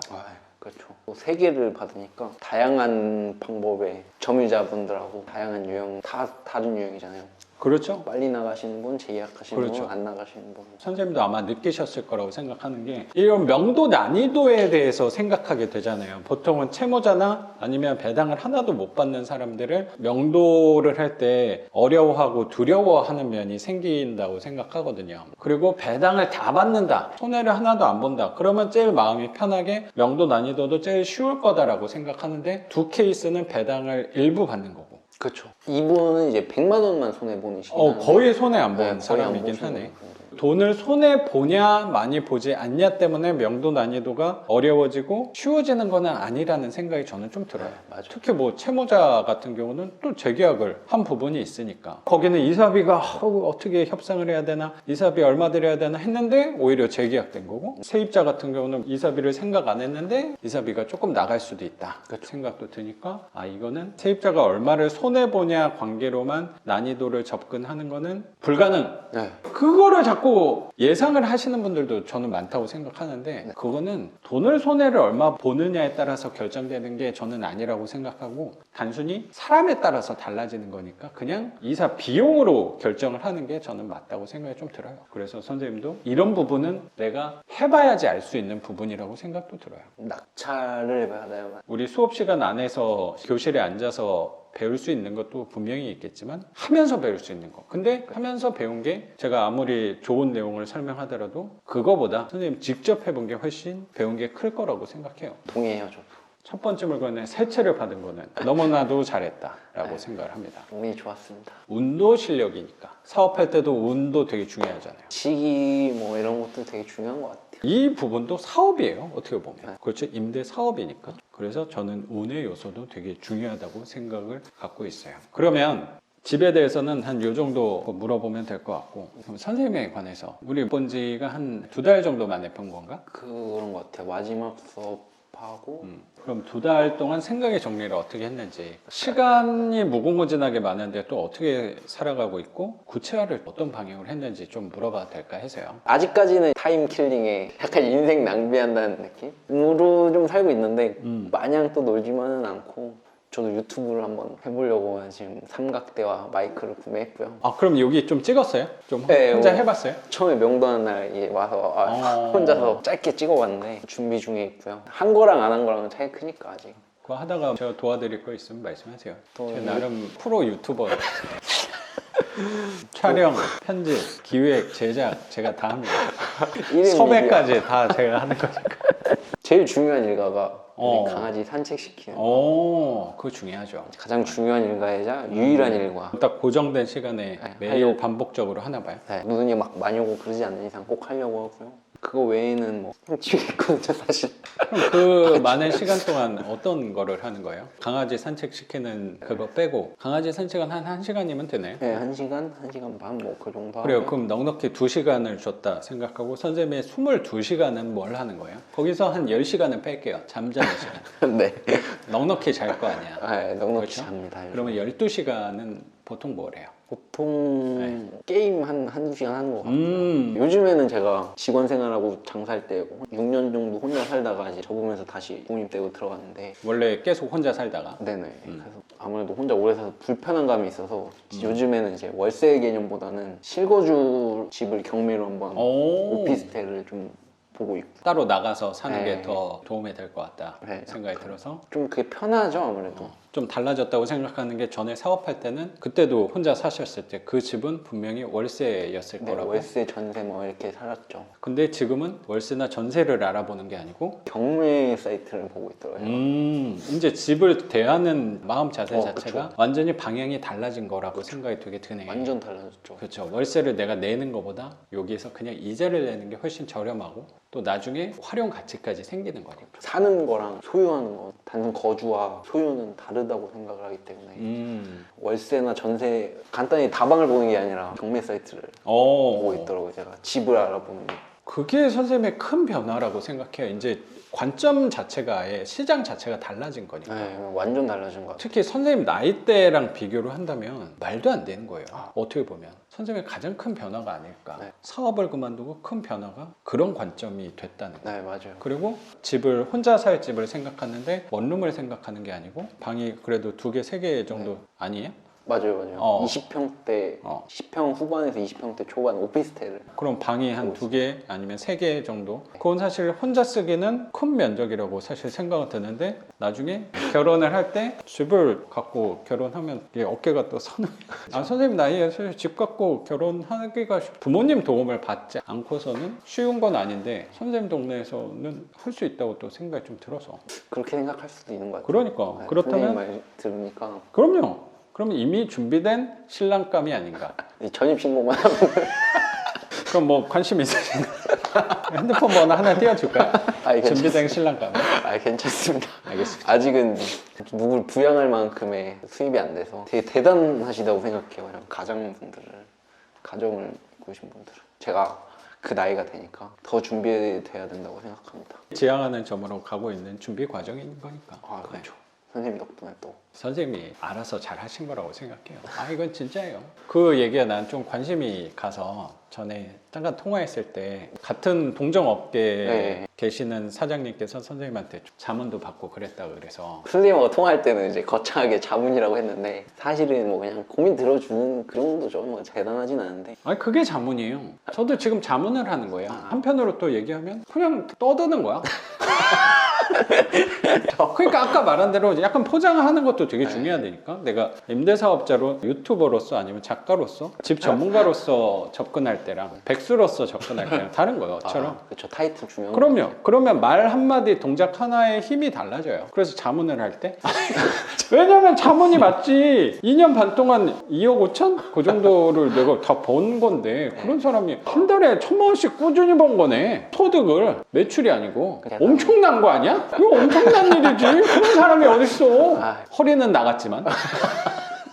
그렇죠. 또 세 개를 받으니까 다양한 방법의 점유자분들하고 다양한 유형, 다 다른 유형이잖아요. 그렇죠. 빨리 나가시는 분, 재계약하시는 그렇죠. 분, 안 나가시는 분. 선생님도 아마 느끼셨을 거라고 생각하는 게, 이런 명도 난이도에 대해서 생각하게 되잖아요. 보통은 채무자나 아니면 배당을 하나도 못 받는 사람들을 명도를 할 때 어려워하고 두려워하는 면이 생긴다고 생각하거든요. 그리고 배당을 다 받는다, 손해를 하나도 안 본다, 그러면 제일 마음이 편하게 명도 난이도도 제일 쉬울 거다라고 생각하는데, 두 케이스는 배당을 일부 받는 거고, 그렇죠. 이분은 이제 100만 원만 손해보는 식이에요. 거의 손해 안 보는 거의 사람이긴 안 보시는 하네. 분들. 돈을 손해 보냐 많이 보지 않냐 때문에 명도 난이도가 어려워지고 쉬워지는 건 아니라는 생각이 저는 좀 들어요. 맞아요. 특히 뭐 채무자 같은 경우는 또 재계약을 한 부분이 있으니까 거기는 이사비가 어떻게 협상을 해야 되나, 이사비 얼마 드려야 되나 했는데 오히려 재계약된 거고, 세입자 같은 경우는 이사비를 생각 안 했는데 이사비가 조금 나갈 수도 있다 생각도 드니까, 이거는 세입자가 얼마를 손해 보냐 관계로만 난이도를 접근하는 거는 불가능. 네. 그거를 자꾸 예상을 하시는 분들도 저는 많다고 생각하는데, 그거는 돈을 손해를 얼마 보느냐에 따라서 결정되는 게 저는 아니라고 생각하고, 단순히 사람에 따라서 달라지는 거니까 그냥 이사 비용으로 결정을 하는 게 저는 맞다고 생각이 좀 들어요. 그래서 선생님도 이런 부분은 내가 해봐야지 알 수 있는 부분이라고 생각도 들어요. 낙찰을 받아요. 우리 수업 시간 안에서 교실에 앉아서 배울 수 있는 것도 분명히 있겠지만 하면서 배울 수 있는 거, 근데 하면서 배운 게 제가 아무리 좋은 내용을 설명하더라도 그거보다 선생님 직접 해본 게 훨씬 배운 게 클 거라고 생각해요. 동의해요, 저도. 첫 번째 물건에 세 채를 받은 거는 너무나도 잘했다라고 생각을 합니다. 운이 좋았습니다. 운도 실력이니까. 사업할 때도 운도 되게 중요하잖아요. 시기 뭐 이런 것도 되게 중요한 것 같아요. 이 부분도 사업이에요, 어떻게 보면. 네. 그렇죠, 임대 사업이니까. 그래서 저는 운의 요소도 되게 중요하다고 생각을 갖고 있어요. 그러면 집에 대해서는 한 요 정도 물어보면 될 것 같고, 그럼 선생님에 관해서 우리 본 지가 한 2달 정도 만에 본 건가? 그런 것 같아요. 마지막 수업하고 그럼 2달 동안 생각의 정리를 어떻게 했는지, 시간이 무궁무진하게 많은데 또 어떻게 살아가고 있고 구체화를 어떤 방향으로 했는지 좀 물어봐도 될까 해서요. 아직까지는 타임킬링에 약간 인생 낭비한다는 느낌으로 좀 살고 있는데 마냥 또 놀지만은 않고, 저도 유튜브를 한번 해보려고 지금 삼각대와 마이크를 구매했고요. 그럼 여기 좀 찍었어요? 좀 네, 혼자 해봤어요? 처음에 명도하는 날 와서 어. 혼자서 짧게 찍어봤는데 준비 중에 있고요. 한 거랑 안 한 거랑은 차이 크니까 아직. 그거 하다가 제가 도와드릴 거 있으면 말씀하세요. 또 제가 나름 프로 유튜버. 촬영, 편집, 기획, 제작 제가 다 합니다. 일인 섭외까지 다 제가 하는 거니까. 제일 중요한 일가가 어. 강아지 산책시키는 거. 오, 그거 중요하죠. 가장 중요한 일가이자 유일한 일과. 딱 고정된 시간에 네, 매일 하려고. 반복적으로 하나 봐요. 네, 눈이 막 많이 오고 그러지 않는 이상 꼭 하려고 하고요. 그거 외에는 뭐 그냥 집에 있거든요 사실. 그럼 그 많은 시간 동안 어떤 거를 하는 거예요? 강아지 산책시키는 그거 빼고 강아지 산책은 한 1시간이면 되나요? 네, 1시간, 1시간 반 뭐 그 정도 그래요. 하고요. 그럼 넉넉히 2시간을 줬다 생각하고 선생님의 22시간은 뭘 하는 거예요? 거기서 한 10시간은 뺄게요. 잠자는 시간. 네. 넉넉히 잘 거 아니야. 네, 넉넉히 그렇죠? 잡니다. 요즘. 그러면 12시간은 보통 뭘 해요? 보통 게임 한두 시간 하는 것 같아요. 음. 요즘에는 제가 직원 생활하고 장사할 때 6년 정도 혼자 살다가 이제 접으면서 다시 부모님 떼고 들어갔는데 원래 계속 혼자 살다가 네네. 그래서 아무래도 혼자 오래 살아서 불편한 감이 있어서 요즘에는 이제 월세 개념보다는 실거주 집을 경매로 한번 오. 오피스텔을 좀 보고 있고 따로 나가서 사는 게 네. 더 도움이 될 것 같다 네. 생각이 들어서 좀 그게 편하죠 아무래도. 좀 달라졌다고 생각하는 게 전에 사업할 때는 그때도 혼자 사셨을 때 그 집은 분명히 월세였을 네, 거라고. 월세 전세 뭐 이렇게 살았죠. 근데 지금은 월세나 전세를 알아보는 게 아니고 경매 사이트를 보고 있더라고요. 이제 집을 대하는 마음 자세 자체가 그쵸. 완전히 방향이 달라진 거라고 생각이 되게 드네요. 완전 달라졌죠. 그렇죠. 월세를 내가 내는 것보다 여기에서 그냥 이자를 내는 게 훨씬 저렴하고 또 나중에 활용 가치까지 생기는 거니까. 사는 거랑 소유하는 거 단순 거주와 소유는 다르다고 생각을 하기 때문에 월세나 전세 간단히 다방을 보는 게 아니라 경매 사이트를 보고 있더라고요. 제가 집을 알아보는 게. 그게 선생님의 큰 변화라고 생각해요. 이제 관점 자체가 아예 시장 자체가 달라진 거니까. 네, 완전 달라진 것 같아요. 특히 선생님 나이대랑 비교를 한다면 말도 안 되는 거예요. 어떻게 보면 선생님의 가장 큰 변화가 아닐까. 네. 사업을 그만두고 큰 변화가 그런 관점이 됐다는 거예요. 네, 맞아요. 그리고 집을 혼자 살 집을 생각하는데 원룸을 생각하는 게 아니고 방이 그래도 2개, 3개 정도 아니에요? 맞아요. 20평대, 어. 10평 후반에서 20평대 초반 오피스텔을. 그럼 방이 한 2개 아니면 3개 정도? 그건 사실 혼자 쓰기는 큰 면적이라고 사실 생각은 드는데 나중에 결혼을 할 때 집을 갖고 결혼하면 이게 어깨가 또 서는 선생님 나이에 사실 집 갖고 결혼하기가 부모님 도움을 받지 않고서는 쉬운 건 아닌데 선생님 동네에서는 할 수 있다고 또 생각이 좀 들어서 그렇게 생각할 수도 있는 것 같아요. 그러니까 네, 그렇다면 선생님 말 들으니까 그럼요. 그럼 이미 준비된 신랑감이 아닌가. 전입신고만 하면 그럼 뭐 관심 있으신가? 핸드폰 번호 하나 띄워줄까요? 아니, 준비된 신랑감. 괜찮습니다. 알겠습니다. 아직은 누굴 부양할 만큼의 수입이 안 돼서 되게 대단하시다고 생각해요. 그냥 가정을 꾸신 분들은. 제가 그 나이가 되니까 더 준비돼야 된다고 생각합니다. 지향하는 점으로 가고 있는 준비 과정인 거니까. 아, 그렇죠. 선생님 덕분에 또. 선생님이 알아서 잘 하신 거라고 생각해요. 아, 이건 진짜예요. 그 얘기가 난 좀 관심이 가서 전에 잠깐 통화했을 때 같은 동종업계에 네. 계시는 사장님께서 선생님한테 좀 자문도 받고 그랬다고 그래서 선생님하고 통화할 때는 이제 거창하게 자문이라고 했는데 사실은 뭐 그냥 고민 들어주는 그 정도죠. 뭐 대단하진 않은데. 아니 그게 자문이에요. 저도 지금 자문을 하는 거예요. 한편으로 또 얘기하면 그냥 떠드는 거야. 그러니까 아까 말한 대로 약간 포장하는 것도 되게 중요하다니까. 내가 임대사업자로 유튜버로서 아니면 작가로서 집 전문가로서 접근할 때랑 백수로서 접근할 때랑 다른 거요처럼. 그렇죠. 타이틀 중요한 그럼요. 그러면 말 한마디 동작 하나에 힘이 달라져요. 그래서 자문을 할 때 왜냐면 자문이 맞지. 2년 반 동안 2억 5천? 그 정도를 내가 다 번 건데 그런 사람이 한 달에 1,000만 원씩 꾸준히 번 거네. 소득을 매출이 아니고 엄청난 거 아니야? 이거 엄청난 일이지. 그런 사람이 어딨어. 허리는 나갔지만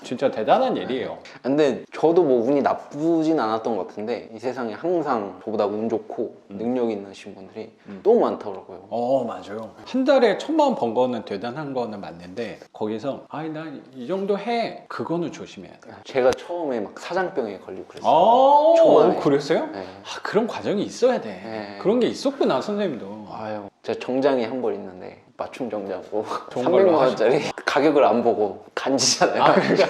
진짜 대단한 일이에요. 근데 저도 뭐 운이 나쁘진 않았던 것 같은데 이 세상에 항상 저보다 운 좋고 능력 있으신 분들이 너무 많더라고요. 맞아요. 한 달에 1,000만 원 번 거는 대단한 거는 맞는데 거기서 아니 나 이 정도 해 그거는 조심해야 돼. 제가 처음에 막 사장병에 걸리고 그랬어요. 초반에. 그랬어요? 네. 그런 과정이 있어야 돼. 네. 그런 게 있었구나 선생님도. 아유, 제가 정장이 한 벌 있는데 맞춤 정장으로 좋은 걸로 300만 원짜리 가격을 안 보고 간지잖아요. 그러니까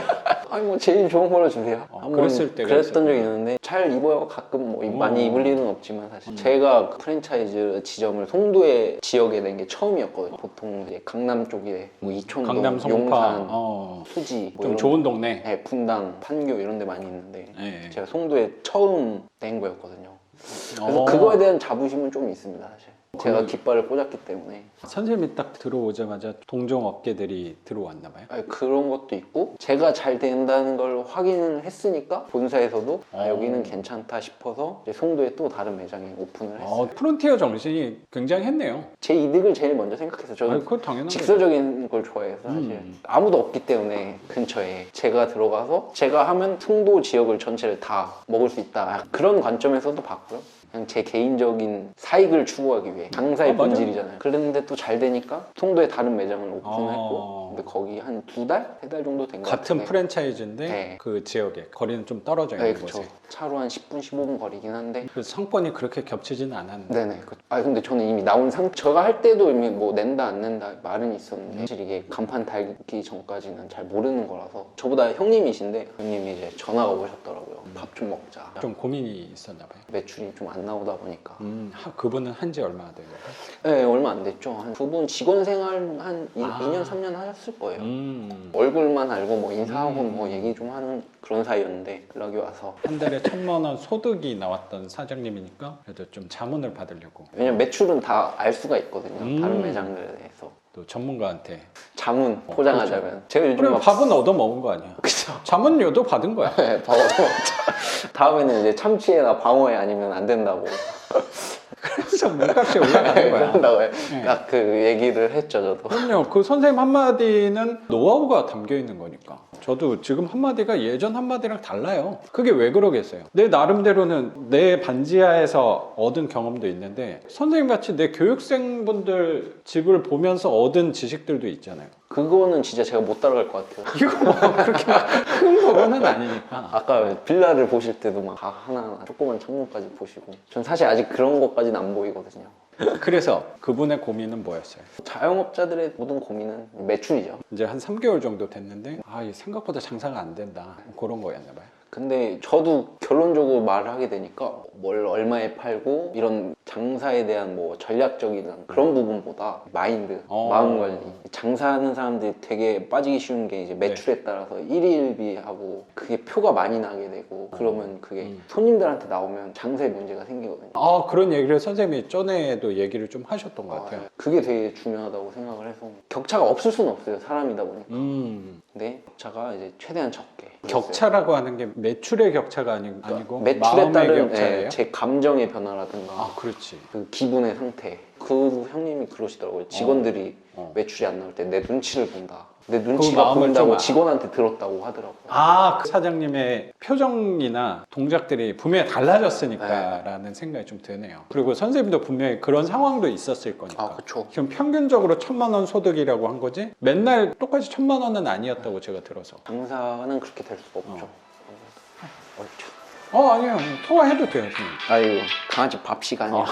아니 뭐 제일 좋은 걸로 주세요. 한번 그랬을 때가 그랬던 있었구나. 적이 있는데 잘 입어요. 가끔 뭐 많이 입을 일은 없지만 사실 제가 그 프랜차이즈 지점을 송도의 지역에 낸 게 처음이었거든요. 보통 이제 강남 쪽에 뭐 이촌동, 강남 송파 용산, 수지 뭐 좀 이런 좋은 동네. 네, 분당, 판교 이런 데 많이 있는데 네. 제가 송도에 처음 낸 거였거든요. 그래서 어. 그거에 대한 자부심은 좀 있습니다 사실. 제가 깃발을 꽂았기 때문에. 선생님이 딱 들어오자마자 동종 업계들이 들어왔나 봐요. 아니, 그런 것도 있고 제가 잘 된다는 걸 확인을 했으니까 본사에서도 여기는 괜찮다 싶어서 이제 송도에 또 다른 매장에 오픈을 했어요. 프론티어 정신이 굉장했네요. 제 이득을 제일 먼저 생각해서 저는 그건 당연한 거죠. 직설적인 걸 좋아해서 사실 아무도 없기 때문에 근처에 제가 들어가서 제가 하면 송도 지역을 전체를 다 먹을 수 있다 그런 관점에서도 봤고요. 그냥 제 개인적인 사익을 추구하기 위해 장사의 맞아요. 본질이잖아요. 그랬는데 또 잘 되니까 송도에 다른 매장을 오픈했고 근데 거기 한 2달? 3달 정도 된 것 같은 같은데 프랜차이즈인데 네. 그 지역에 거리는 좀 떨어져 네, 있는 그쵸. 곳에. 차로 한 10분, 15분 거리긴 한데 그 상권이 그렇게 겹치지는 않았는데. 네네. 근데 저는 이미 나온 제가 할 때도 이미 뭐 낸다 안 낸다 말은 있었는데 사실 이게 간판 달기 전까지는 잘 모르는 거라서 저보다 형님이신데 형님이 이제 전화가 오셨더라고요. 밥 좀 먹자. 좀 고민이 있었나 봐요. 매출이 좀 안 나오다 보니까 그분은 한지 얼마나 된 거예요? 네, 얼마 안 됐죠. 한 그분 직원 생활 한 2년, 3년 하셨을 거예요. 얼굴만 알고 뭐 인사하고 뭐 얘기 좀 하는 그런 사이였는데 연락이 와서 한 달에 1,000만 원 소득이 나왔던 사장님이니까 그래도 좀 자문을 받으려고 왜냐면 매출은 다 알 수가 있거든요. 다른 매장들에 대해서. 또 전문가한테. 자문 포장하자면 제가 요즘 그럼 막 밥은 얻어 먹은 거 아니야? 그쵸. 자문료도 받은 거야. 네, 밥 얻어 먹자. 다음에는 이제 참치에나 방어에 아니면 안 된다고. 그래서 몸값이 올라가는 거야. 그런다고 네. 딱 그 얘기를 했죠, 저도. 그럼요. 그 선생님 한마디는 노하우가 담겨 있는 거니까. 저도 지금 한마디가 예전 한마디랑 달라요. 그게 왜 그러겠어요? 내 나름대로는 내 반지하에서 얻은 경험도 있는데 선생님 같이 내 교육생분들 집을 보면서 얻은 지식들도 있잖아요. 그거는 진짜 제가 못 따라갈 것 같아요. 이거 뭐 그렇게 큰 부분은 아니니까. 아까 빌라를 보실 때도 막 각 하나하나 조그만 창문까지 보시고 전 사실 아직 그런 것까지는 안 보이거든요. 그래서 그분의 고민은 뭐였어요? 자영업자들의 모든 고민은 매출이죠. 이제 한 3개월 정도 됐는데 이 생각보다 장사가 안 된다. 그런 거였나 봐요. 근데 저도 결론적으로 말을 하게 되니까 뭘 얼마에 팔고 이런 장사에 대한 뭐 전략적인 그런 부분보다 마인드, 마음관리 장사하는 사람들이 되게 빠지기 쉬운 게 이제 매출에 따라서 일일비하고 그게 표가 많이 나게 되고 그러면 그게 손님들한테 나오면 장사에 문제가 생기거든요. 그런 얘기를 선생님이 전에도 얘기를 좀 하셨던 것 같아요. 그게 되게 중요하다고 생각을 해서 격차가 없을 수는 없어요. 사람이다 보니까. 근데 격차가 이제 최대한 적게. 격차라고 하는 게 매출의 격차가 아니고 매출에 마음의 따른 격차예요? 제 감정의 변화라든가 그렇지. 그 기분의 상태. 그 형님이 그러시더라고요. 직원들이 매출이 안 나올 때 내 눈치를 본다. 내 눈치가 마음을 보인다고 좀 직원한테 들었다고 하더라고요. 그 사장님의 표정이나 동작들이 분명히 달라졌으니까라는 생각이 좀 드네요. 그리고 선생님도 분명히 그런 상황도 있었을 거니까. 그쵸. 지금 평균적으로 1,000만 원 소득이라고 한 거지 맨날 똑같이 1,000만 원은 아니었다고 제가 들어서. 장사는 그렇게 될 수가 없죠. 어렵죠. 아니에요. 통화해도 돼요, 선생님. 아이고 강아지 밥 시간이야.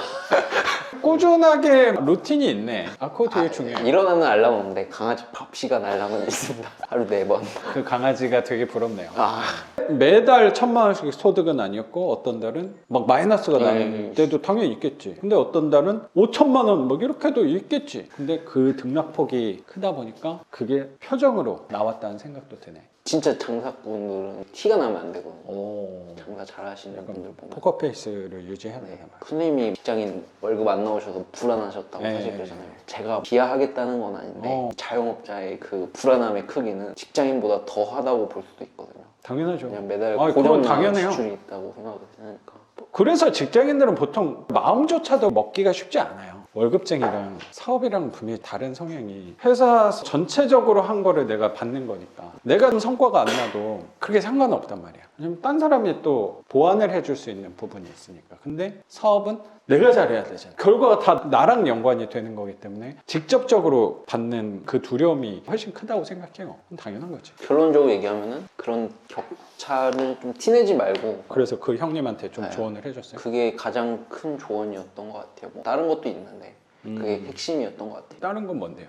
꾸준하게 루틴이 있네. 그거 되게 중요해요. 일어나는 알람은 없는데 강아지 밥 시간 알람은 있습니다. 하루 4번. 그 강아지가 되게 부럽네요. 아, 매달 1,000만 원씩 소득은 아니었고 어떤 달은 막 마이너스가 나는 때도 당연히 있겠지. 근데 어떤 달은 5천만 원 뭐 이렇게도 있겠지. 근데 그 등락폭이 크다 보니까 그게 표정으로 나왔다는 생각도 드네. 진짜 장사꾼들은 티가 나면 안 되거든요. 오. 장사 잘하시는 분들 보면. 포커페이스를 유지해야 되나 봐요. 선생님이 직장인 월급 안 나오셔서 불안하셨다고 네. 사실 그러잖아요. 제가 비하하겠다는 건 아닌데 자영업자의 그 불안함의 크기는 직장인보다 더 하다고 볼 수도 있거든요. 당연하죠. 그냥 매달 그건 고정만 당연해요. 지출이 있다고 생각을 하니까. 그래서 직장인들은 보통 마음조차도 먹기가 쉽지 않아요. 월급쟁이랑 사업이랑 분명히 다른 성향이 회사 전체적으로 한 거를 내가 받는 거니까 내가 좀 성과가 안 나도 크게 상관없단 말이야. 왜냐면 딴 사람이 또 보완을 해줄 수 있는 부분이 있으니까. 근데 사업은 내가 잘해야 되잖아. 결과가 다 나랑 연관이 되는 거기 때문에 직접적으로 받는 그 두려움이 훨씬 크다고 생각해요. 그건 당연한 거지. 결론적으로 얘기하면은 그런 격차를 좀 티내지 말고 그래서 그 형님한테 좀 네. 조언을 해줬어요. 그게 가장 큰 조언이었던 것 같아요. 뭐 다른 것도 있는데 그게 핵심이었던 것 같아요. 다른 건 뭔데요?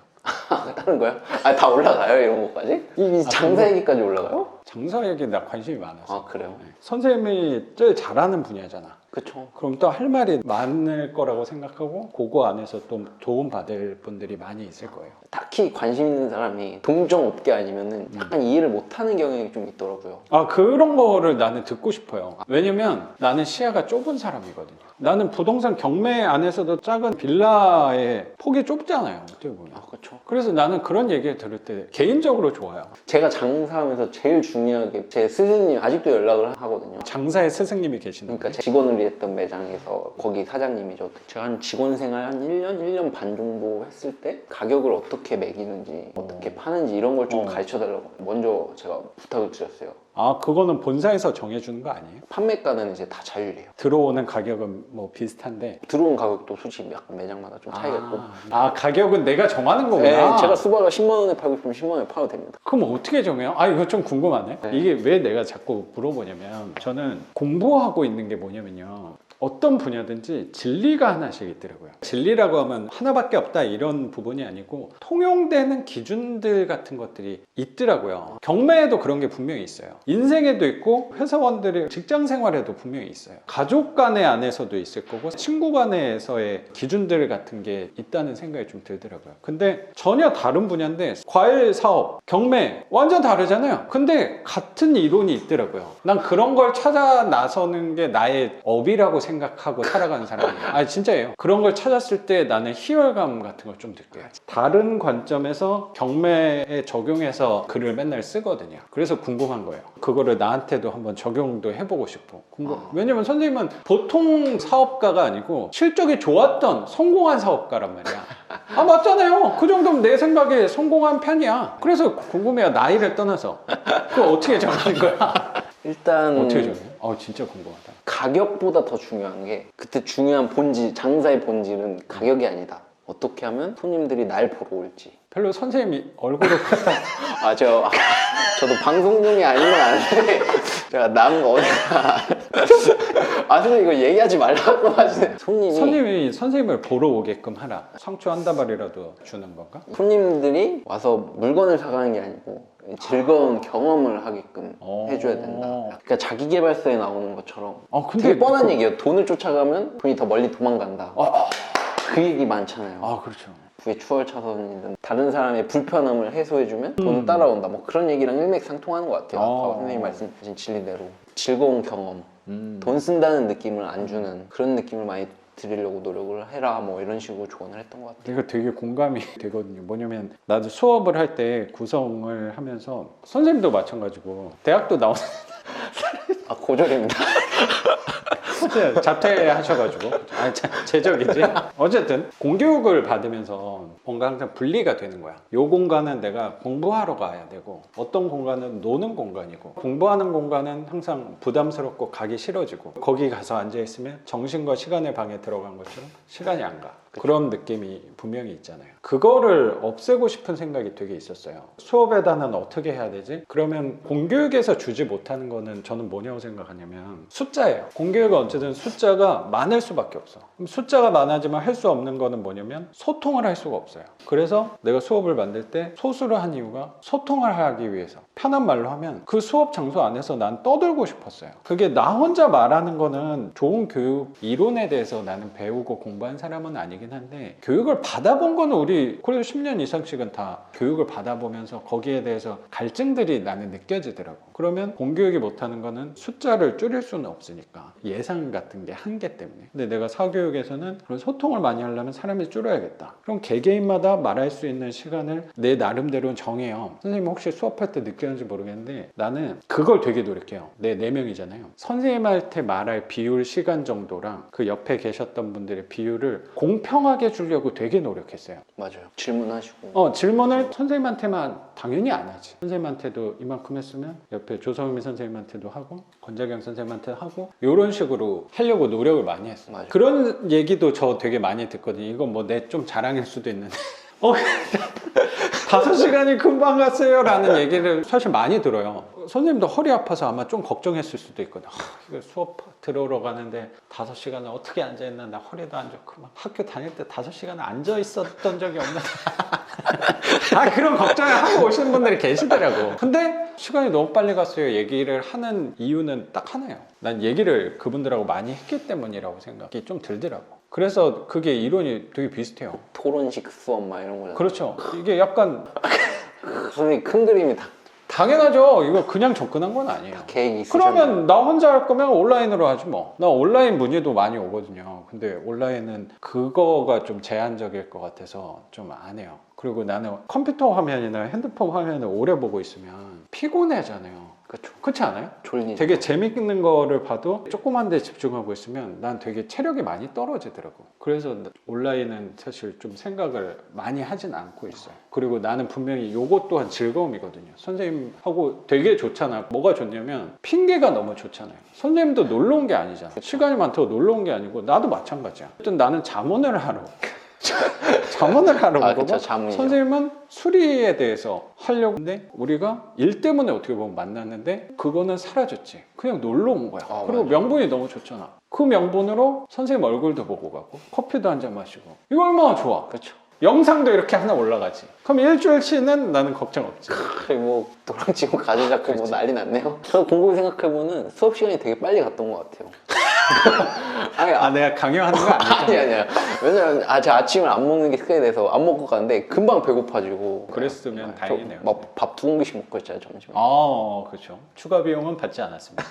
다른 거요? 아, 다 올라가요? 이런 것까지? 이 장사 얘기까지 올라가요? 장사 얘기 나 관심이 많아서. 아, 그래요? 선생님이 제일 잘하는 분야잖아. 그쵸. 그럼 또 할 말이 많을 거라고 생각하고 그거 안에서 또 도움 받을 분들이 많이 있을 거예요. 딱히 관심 있는 사람이 동종업계 아니면은 약간 이해를 못하는 경향이 좀 있더라고요. 아, 그런 거를 나는 듣고 싶어요. 왜냐면 나는 시야가 좁은 사람이거든요. 나는 부동산 경매 안에서도 작은 빌라의 폭이 좁잖아요, 어떻게 보면. 아, 그쵸. 그래서 나는 그런 얘기를 들을 때 개인적으로 좋아요. 제가 장사하면서 제일 중요하게 제 스승님 아직도 연락을 하거든요. 장사의 스승님이 계시는 그러니까 직원을 했던 매장에서 거기 사장님이죠. 제가 한 직원 생활 한 1년, 1년 반 정도 했을 때 가격을 어떻게 매기는지 어떻게 파는지 이런 걸 좀 가르쳐 달라고 먼저 제가 부탁을 드렸어요. 아, 그거는 본사에서 정해주는 거 아니에요? 판매가는 이제 다 자율이에요. 들어오는 가격은 뭐 비슷한데. 들어온 가격도 솔직히 약간 매장마다 좀 차이가 있고. 아, 가격은 내가 정하는 거구나. 네, 제가 수박을 10만 원에 팔고 싶으면 10만 원에 팔아도 됩니다. 그럼 어떻게 정해요? 아, 이거 좀 궁금하네. 네. 이게 왜 내가 자꾸 물어보냐면 저는 공부하고 있는 게 뭐냐면요. 어떤 분야든지 진리가 하나씩 있더라고요. 진리라고 하면 하나밖에 없다 이런 부분이 아니고 통용되는 기준들 같은 것들이 있더라고요. 경매에도 그런 게 분명히 있어요. 인생에도 있고 회사원들의 직장 생활에도 분명히 있어요. 가족 간의 안에서도 있을 거고 친구 간에서의 기준들 같은 게 있다는 생각이 좀 들더라고요. 근데 전혀 다른 분야인데 과일 사업, 경매 완전 다르잖아요. 근데 같은 이론이 있더라고요. 난 그런 걸 찾아 나서는 게 나의 업이라고 생각하고 살아가는 사람이에요. 아, 진짜예요. 그런 걸 찾았을 때 나는 희열감 같은 걸 좀 느껴요. 다른 관점에서 경매에 적용해서 글을 맨날 쓰거든요. 그래서 궁금한 거예요. 그거를 나한테도 한번 적용도 해보고 싶고. 왜냐면 선생님은 보통 사업가가 아니고 실적이 좋았던 성공한 사업가란 말이야. 아, 맞잖아요. 그 정도면 내 생각에 성공한 편이야. 그래서 궁금해요. 나이를 떠나서. 그거 어떻게 정하는 거야? 일단 어떻게 정해요? 진짜 궁금하다. 가격보다 더 중요한 게 그때 중요한 본질, 장사의 본질은 가격이 아니다. 어떻게 하면 손님들이 날 보러 올지. 별로 선생님이 얼굴을 저도 방송용이 아닌 건 아는데 제가 남 어디가 선생님 이거 얘기하지 말라고 하시네. 손님이 선생님을 보러 오게끔 하라. 상추 한 다발이라도 주는 건가? 손님들이 와서 물건을 사가는 게 아니고 즐거운 경험을 하게끔 해줘야 된다. 그러니까 자기계발서에 나오는 것처럼 근데 되게 뻔한 얘기예요. 돈을 쫓아가면 돈이 더 멀리 도망간다. 그 얘기 많잖아요. 그렇죠. 그게 추월차선이든 다른 사람의 불편함을 해소해주면 돈 따라온다. 뭐 그런 얘기랑 일맥상통하는 것 같아요. 아까 선생님 말씀하신 진리대로 즐거운 경험, 돈 쓴다는 느낌을 안 주는 그런 느낌을 많이 드리려고 노력을 해라 뭐 이런 식으로 조언을 했던 것 같아요. 이거 되게 공감이 되거든요. 뭐냐면 나도 수업을 할 때 구성을 하면서 선생님도 마찬가지고 대학도 나오는 고졸입니다. 자퇴하셔가지고 제적이지. 어쨌든 공교육을 받으면서 뭔가 항상 분리가 되는 거야. 요 공간은 내가 공부하러 가야 되고 어떤 공간은 노는 공간이고 공부하는 공간은 항상 부담스럽고 가기 싫어지고 거기 가서 앉아있으면 정신과 시간의 방에 들어간 것처럼 시간이 안 가. 그런 느낌이 분명히 있잖아요. 그거를 없애고 싶은 생각이 되게 있었어요. 수업에다는 어떻게 해야 되지? 그러면 공교육에서 주지 못하는 거는 저는 뭐냐고 생각하냐면 숫자예요. 공교육은 어쨌든 숫자가 많을 수밖에 없어. 그럼 숫자가 많아지면 할 수 없는 거는 뭐냐면 소통을 할 수가 없어요. 그래서 내가 수업을 만들 때 소수를 한 이유가 소통을 하기 위해서. 편한 말로 하면 그 수업 장소 안에서 난 떠들고 싶었어요. 그게 나 혼자 말하는 거는 좋은 교육 이론에 대해서 나는 배우고 공부한 사람은 아니긴 한데 교육을 받아본 거는 우리 그래도 10년 이상씩은 다 교육을 받아보면서 거기에 대해서 갈증들이 나는 느껴지더라고. 그러면 공교육이 못하는 거는 숫자를 줄일 수는 없으니까 예산 같은 게 한계 때문에. 근데 내가 사교육에서는 그런 소통을 많이 하려면 사람이 줄여야겠다. 그럼 개개인마다 말할 수 있는 시간을 내 나름대로 정해요. 선생님 혹시 수업할 때 느꼈는지 모르겠는데 나는 그걸 되게 노력해요. 내 4명이잖아요. 선생님한테 말할 비율 시간 정도랑 그 옆에 계셨던 분들의 비율을 공평하게 주려고 되게 노력했어요. 맞아요. 질문하시고 질문을 선생님한테만 당연히 안 하지. 선생님한테도 이만큼 했으면 옆에 조성미 선생님한테도 하고 권자경 선생님한테 하고 이런 식으로 하려고 노력을 많이 했어요. 맞아요. 그런 얘기도 저 되게 많이 듣거든요. 이건 뭐 내 좀 자랑일 수도 있는데 5시간이 금방 갔어요 라는 얘기를 사실 많이 들어요. 선생님도 허리 아파서 아마 좀 걱정했을 수도 있거든. 이거 수업 들어오러 가는데 5시간을 어떻게 앉아있나, 나 허리도 안 좋고 막 학교 다닐 때 5시간을 앉아 있었던 적이 없는데 그런 걱정을 하고 오시는 분들이 계시더라고. 근데 시간이 너무 빨리 갔어요 얘기를 하는 이유는 딱 하나예요. 난 얘기를 그분들하고 많이 했기 때문이라고 생각이 좀 들더라고. 그래서 그게 이론이 되게 비슷해요. 토론식 수업 막 이런 거잖아요. 그렇죠. 이게 약간 선생님 큰 그림이 다 당연하죠. 이거 그냥 접근한 건 아니에요. 계획이 있으셨나요? 그러면 나 혼자 할 거면 온라인으로 하지 뭐. 나 온라인 문의도 많이 오거든요. 근데 온라인은 그거가 좀 제한적일 것 같아서 좀 안 해요. 그리고 나는 컴퓨터 화면이나 핸드폰 화면을 오래 보고 있으면 피곤해하잖아요. 그렇죠. 그렇지 않아요? 졸리죠. 되게 재밌는 거를 봐도 조그만 데 집중하고 있으면 난 되게 체력이 많이 떨어지더라고. 그래서 온라인은 사실 좀 생각을 많이 하진 않고 있어요. 그리고 나는 분명히 요것 또한 즐거움이거든요. 선생님하고 되게 좋잖아. 뭐가 좋냐면 핑계가 너무 좋잖아요. 선생님도 놀러 온 게 아니잖아. 시간이 많다고 놀러 온 게 아니고 나도 마찬가지야. 어쨌든 나는 잠원을 하러 잠원을 하러 온 거고, 그쵸, 자문이죠. 선생님은 수리에 대해서 하려고 했는데 우리가 일 때문에 어떻게 보면 만났는데 그거는 사라졌지. 그냥 놀러 온 거야. 그리고 맞아. 명분이 너무 좋잖아. 그 명분으로 선생님 얼굴도 보고 가고 커피도 한잔 마시고, 이거 얼마나 좋아. 그렇죠. 영상도 이렇게 하나 올라가지. 그럼 일주일치는 나는 걱정 없지. 뭐 도랑치고 가지 잡고 뭐 난리 났네요. 저 곰곰이 생각해보면 수업 시간이 되게 빨리 갔던 것 같아요. 내가 강요하는 거 아니야? 아니야. 왜냐면 제가 아침을 안 먹는 게 습관이 돼서 안 먹고 가는데 금방 배고파지고. 그랬으면 다행이네요. 밥 2공기씩 먹고 있잖아요, 점심에. 그렇죠. 추가 비용은 받지 않았습니다.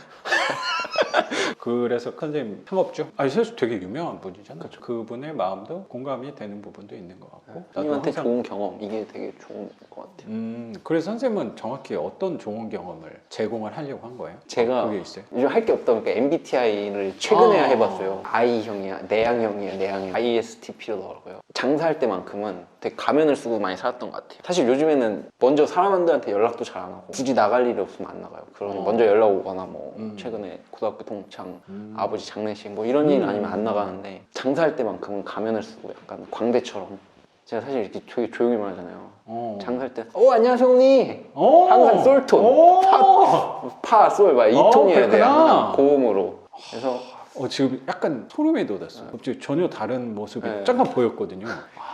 그래서 선생님 창업주? 사실 되게 유명한 분이잖아요. 그렇죠. 그분의 마음도 공감이 되는 부분도 있는 것 같고. 나도 선생님한테 항상- 좋은 경험, 이게 되게 좋은 것 같아요. 그래서 선생님은 정확히 어떤 좋은 경험을 제공을 하려고 한 거예요? 제가 그게 있어요? 요즘 할 게 없다 보니까 MBTI를 최근에 아. 해봤어요. I형이야, 내향형이에요, 내향형. ISTP더라고요. 장사할 때만큼은 되게 가면을 쓰고 많이 살았던 것 같아요. 사실 요즘에는 먼저 사람들한테 연락도 잘 안 하고 굳이 나갈 일이 없으면 안 나가요. 그러면 먼저 연락 오거나 뭐 최근에 고등학교 동창, 아버지 장례식 뭐 이런 일 아니면 안 나가는데, 장사할 때만큼은 가면을 쓰고 약간 광대처럼. 제가 사실 이렇게 되게 조용히 말하잖아요. 장사할 때 안녕하세요 형님. 항상 솔톤, 솔 막 이 톤이어야 돼요. 그렇구나. 항상 고음으로. 그래서 지금 약간 소름이 돋았어요. 갑자기 전혀 다른 모습이 네. 잠깐 보였거든요.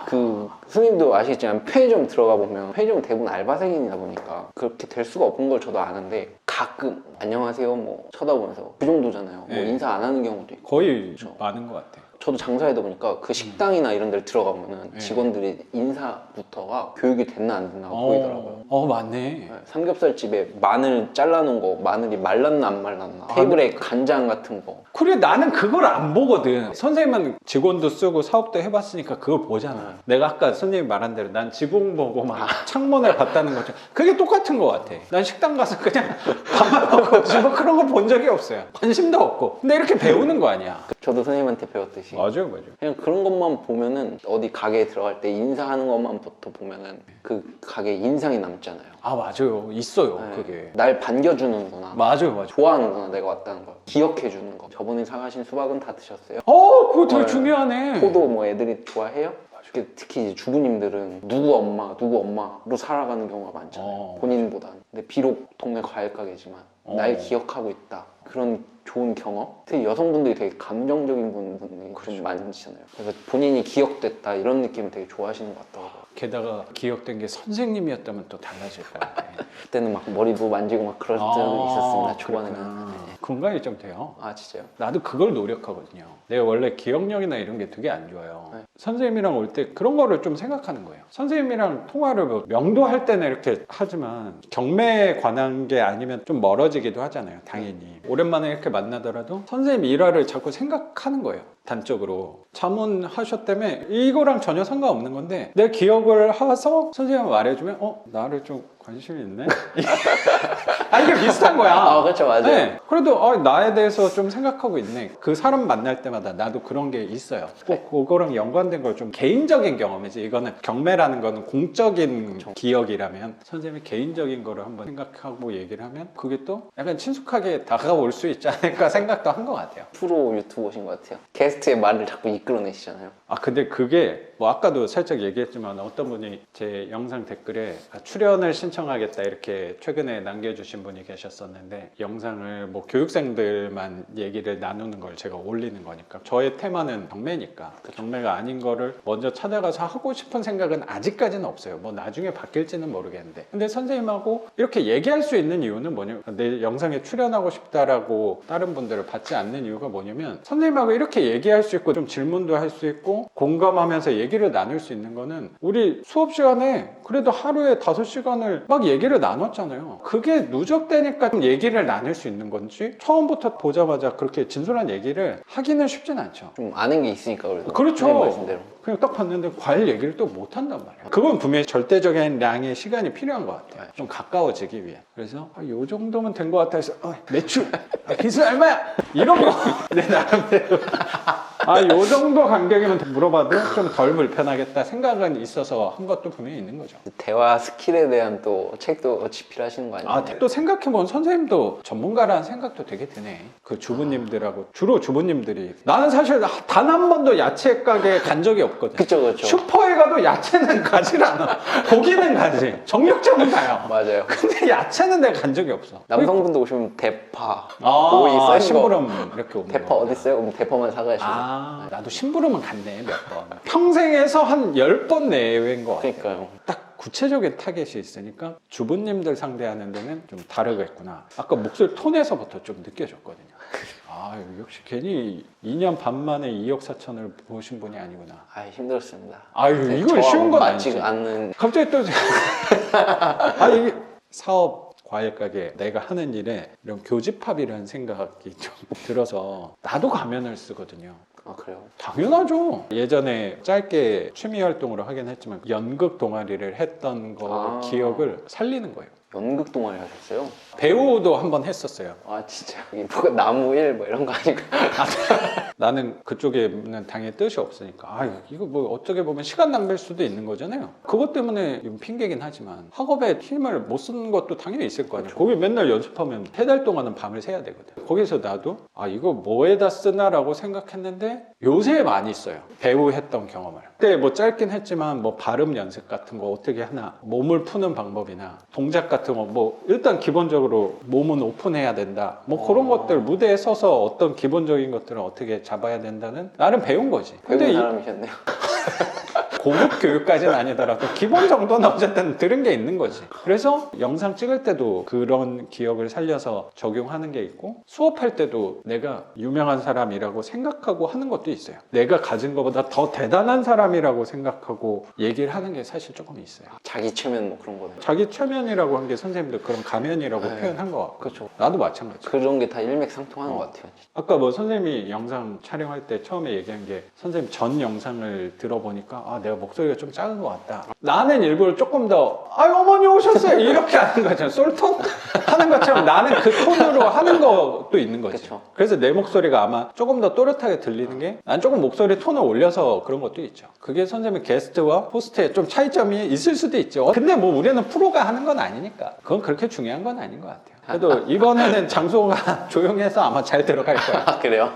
그 스님도 아시겠지만 편의점 들어가 보면 편의점 대부분 알바생이다 보니까 그렇게 될 수가 없는 걸 저도 아는데, 가끔 안녕하세요 뭐 쳐다보면서 그 정도잖아요. 뭐 네. 인사 안 하는 경우도 있고. 거의 그렇죠. 많은 것 같아요. 저도 장사하다 보니까 그 식당이나 이런 데를 들어가면은 네. 직원들이 인사부터가 교육이 됐나 안 됐나 보이더라고요. 맞네. 네, 삼겹살집에 마늘 잘라놓은 거, 마늘이 말랐나 안 말랐나, 테이블에 간장 같은 거. 그래, 나는 그걸 안 보거든. 선생님은 직원도 쓰고 사업도 해봤으니까 그걸 보잖아. 내가 아까 선생님이 말한 대로 난 지붕 보고 막 창문을 봤다는 거죠. 그게 똑같은 것 같아. 난 식당 가서 그냥 밥만 먹고 오지 뭐 그런 거 본 적이 없어요. 관심도 없고. 근데 이렇게 배우는 거 아니야. 저도 선생님한테 배웠듯이 맞아요. 그냥 그런 것만 보면은, 어디 가게에 들어갈 때 인사하는 것만부터 보면은 그 가게 인상이 남잖아요. 맞아요. 있어요. 네. 그게. 날 반겨주는구나. 맞아요. 좋아하는구나, 내가 왔다는 걸. 기억해주는 거. 저번에 사가신 수박은 다 드셨어요? 그거 되게 네. 중요하네. 포도 뭐 애들이 좋아해요? 특히 이제 주부님들은 누구 엄마로 살아가는 경우가 많잖아요. 본인보단. 근데 비록 동네 과일 가게지만 날 기억하고 있다. 그런 좋은 경험? 특히 여성분들이 되게 감정적인 분들이 좀 많으시잖아요. 그래서 본인이 기억됐다 이런 느낌을 되게 좋아하시는 것 같더라고요. 게다가 기억된 게 선생님이었다면 또 달라질 것 같아. 그때는 막 머리도 만지고 막 그럴 때도 있었습니다. 초반에는. 그렇구나. 공감이 좀 돼요. 진짜요? 나도 그걸 노력하거든요. 내가 원래 기억력이나 이런 게 되게 안 좋아요. 네. 선생님이랑 올 때 그런 거를 좀 생각하는 거예요. 선생님이랑 통화를 뭐 명도할 때는 이렇게 하지만 경매에 관한 게 아니면 좀 멀어지기도 하잖아요. 당연히. 오랜만에 이렇게 만나더라도 선생님 일화를 자꾸 생각하는 거예요. 단적으로. 자문하셨다며 이거랑 전혀 상관없는 건데 내 기억을 해서 선생님이 말해주면 나를 좀 관심이 있네? 이게 비슷한 거야. 그렇죠. 맞아요. 네. 그래도 나에 대해서 좀 생각하고 있네. 그 사람 만날 때마다 나도 그런 게 있어요. 꼭 그거랑 연관된 걸 좀 개인적인 경험이지. 이거는 경매라는 거는 공적인 기억이라면 선생님이 개인적인 거를 한번 생각하고 얘기를 하면 그게 또 약간 친숙하게 다가올 수 있지 않을까 생각도 한 것 같아요. 프로 유튜버신 것 같아요. 게스트의 말을 자꾸 이끌어내시잖아요. 근데 그게 뭐 아까도 살짝 얘기했지만 어떤 분이 제 영상 댓글에 출연을 신청 신청하겠다 이렇게 최근에 남겨주신 분이 계셨었는데 영상을 뭐 교육생들만 얘기를 나누는 걸 제가 올리는 거니까 저의 테마는 경매니까 그 경매가 아닌 거를 먼저 찾아가서 하고 싶은 생각은 아직까지는 없어요. 뭐 나중에 바뀔지는 모르겠는데 근데 선생님하고 이렇게 얘기할 수 있는 이유는 뭐냐면 내 영상에 출연하고 싶다라고 다른 분들을 받지 않는 이유가 뭐냐면 선생님하고 이렇게 얘기할 수 있고 좀 질문도 할 수 있고 공감하면서 얘기를 나눌 수 있는 거는 우리 수업 시간에 그래도 하루에 5시간을 막 얘기를 나눴잖아요. 그게 누적되니까 좀 얘기를 나눌 수 있는 건지 처음부터 보자마자 그렇게 진솔한 얘기를 하기는 쉽진 않죠. 좀 아는 게 있으니까 그래도. 그렇죠. 선생님 말씀대로. 그냥 딱 봤는데 과일 얘기를 또 못한단 말이야. 그건 분명히 절대적인 양의 시간이 필요한 것 같아요. 좀 가까워지기 위해. 그래서 이 정도면 된 것 같아 해서 매출 빚은 얼마야? 이런 거 내 나름대로 요 정도 간격이면 물어봐도 좀 덜 불편하겠다 생각은 있어서 한 것도 분명히 있는 거죠. 대화 스킬에 대한 또 책도 집필하시는 거 아니에요? 또 생각해보면 선생님도 전문가라는 생각도 되게 드네. 그 주부님들하고 주로 주부님들이 나는 사실 단 한 번도 야채 가게 간 적이 없거든. 그쵸. 슈퍼에 가도 야채는 가질 않아. 고기는 가지. 정육점은 가요. 맞아요. 근데 야채는 내가 간 적이 없어. 남성분들 오시면 대파, 오이 써있는 거. 심부름 이렇게 오는 대파 거. 어디 있어요? 그럼 대파만 사가시고. 나도 심부름은 갔네 몇 번. 평생에서 한 10번 내외인 것 같아. 그러니까요. 딱 구체적인 타겟이 있으니까 주부님들 상대하는 데는 좀 다르겠구나. 아까 목소리 톤에서부터 좀 느껴졌거든요. 역시 괜히 2년 반 만에 2억 4천을 보신 분이 아니구나. 힘들었습니다. 이걸 쉬운 건 맞지 아니지. 않는. 갑자기 또 이게 사업 과일 가게 내가 하는 일에 이런 교집합이라는 생각이 좀 들어서 나도 가면을 쓰거든요. 그래요? 당연하죠. 예전에 짧게 취미 활동으로 하긴 했지만 연극 동아리를 했던 거 기억을 살리는 거예요. 연극 동아리 하셨어요? 배우도 한번 했었어요. 진짜. 이게 뭐가 나무일 뭐 이런 거 아닐까? 나는 그쪽에는 당연히 뜻이 없으니까 이거 뭐 어떻게 보면 시간 낭비일 수도 있는 거잖아요. 그것 때문에 핑계긴 하지만 학업에 힘을 못 쓰는 것도 당연히 있을 거 아니에요. 거기 맨날 연습하면 3달 동안은 밤을 새야 되거든. 거기서 나도 이거 뭐에다 쓰나라고 생각했는데 요새 많이 써요. 배우 했던 경험을. 그때 뭐 짧긴 했지만 뭐 발음 연습 같은 거 어떻게 하나, 몸을 푸는 방법이나 동작 같은 거 뭐 일단 기본적으로 몸은 오픈해야 된다. 뭐 그런 것들 무대에 서서 어떤 기본적인 것들을 어떻게 잡아야 된다는 나름 배운 거지. 배운 사람이셨네요. 고급 교육까지는 아니더라도 기본 정도는 어쨌든 들은 게 있는 거지. 그래서 영상 찍을 때도 그런 기억을 살려서 적용하는 게 있고 수업할 때도 내가 유명한 사람이라고 생각하고 하는 것도 있어요. 내가 가진 것보다 더 대단한 사람이라고 생각하고 얘기를 하는 게 사실 조금 있어요. 자기 최면 뭐 그런 거네. 자기 최면이라고 한 게 선생님들 그런 가면이라고 표현한 거 같고 그렇죠. 나도 마찬가지. 그런 게 다 일맥상통하는 것 같아요. 아까 뭐 선생님이 영상 촬영할 때 처음에 얘기한 게 선생님 전 영상을 들어보니까 내가 목소리가 좀 작은 것 같다. 나는 일부러 조금 더 어머니 오셨어요 이렇게 하는 거잖아. 솔톤 하는 것처럼 나는 그 톤으로 하는 것도 있는 거지. 그쵸. 그래서 내 목소리가 아마 조금 더 또렷하게 들리는 게 난 조금 목소리 톤을 올려서 그런 것도 있죠. 그게 선생님 게스트와 호스트의 좀 차이점이 있을 수도 있죠. 근데 뭐 우리는 프로가 하는 건 아니니까 그건 그렇게 중요한 건 아닌 것 같아요. 그래도 이번에는 장소가 조용해서 아마 잘 들어갈 거예요. 그래요?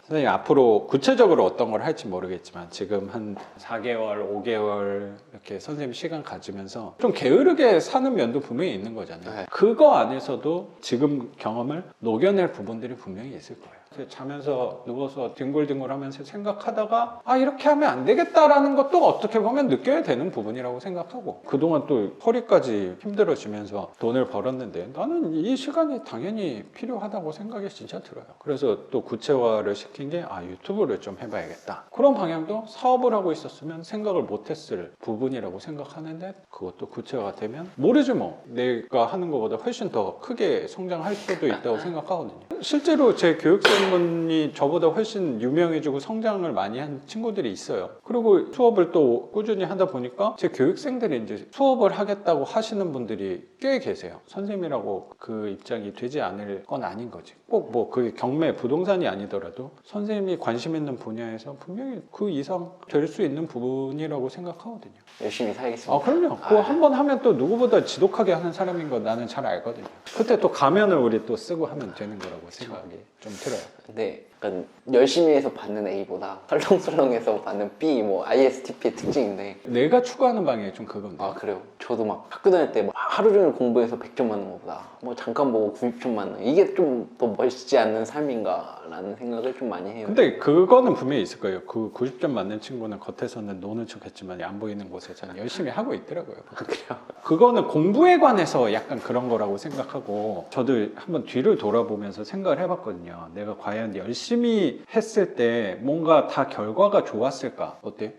선생님 앞으로 구체적으로 어떤 걸 할지 모르겠지만 지금 한 4개월, 5개월 이렇게 선생님 시간 가지면서 좀 게으르게 사는 면도 분명히 있는 거잖아요. 그거 안에서도 지금 경험을 녹여낼 부분들이 분명히 있을 거예요. 자면서 누워서 뒹굴뒹굴 하면서 생각하다가 이렇게 하면 안 되겠다라는 것도 어떻게 보면 느껴야 되는 부분이라고 생각하고 그동안 또 허리까지 힘들어지면서 돈을 벌었는데 나는 이 시간이 당연히 필요하다고 생각이 진짜 들어요. 그래서 또 구체화를 시킨 게 유튜브를 좀 해봐야겠다. 그런 방향도 사업을 하고 있었으면 생각을 못했을 부분이라고 생각하는데 그것도 구체화가 되면 모르지 뭐 내가 하는 것보다 훨씬 더 크게 성장할 수도 있다고 생각하거든요. 실제로 제 교육생분이 저보다 훨씬 유명해지고 성장을 많이 한 친구들이 있어요. 그리고 수업을 또 꾸준히 하다 보니까 제 교육생들이 이제 수업을 하겠다고 하시는 분들이 꽤 계세요. 선생님이라고 그 입장이 되지 않을 건 아닌 거지. 꼭 뭐 그게 경매 부동산이 아니더라도 선생님이 관심 있는 분야에서 분명히 그 이상 될 수 있는 부분이라고 생각하거든요. 열심히 살겠습니다. 아 그럼요. 그거 한 번 하면 또 누구보다 지독하게 하는 사람인 거 나는 잘 알거든요. 그때 또 가면을 우리 또 쓰고 하면 되는 거라고 생각이 좀 들어요. 근데 약간 열심히 해서 받는 A보다 설렁설렁해서 받는 B, 뭐 ISTP의 특징인데. 내가 추구하는 방향이 좀 그건데. 아 그래요? 저도 막 학교 다닐 때 막 하루 종일 공부해서 100점 맞는 것보다 뭐 잠깐 보고 90점 맞는 이게 좀 더 멋있지 않는 삶인가라는 생각을 좀 많이 해요. 근데 그거는 분명히 있을 거예요. 그 90점 맞는 친구는 겉에서는 노는 척 했지만 안 보이는 곳에서는 열심히 하고 있더라고요. 그래요? 그거는 공부에 관해서 약간 그런 거라고 생각하고 저도 한번 뒤를 돌아보면서 생각을 해봤거든요. 내가 과연 열심히 했을 때 뭔가 다 결과가 좋았을까? 어때?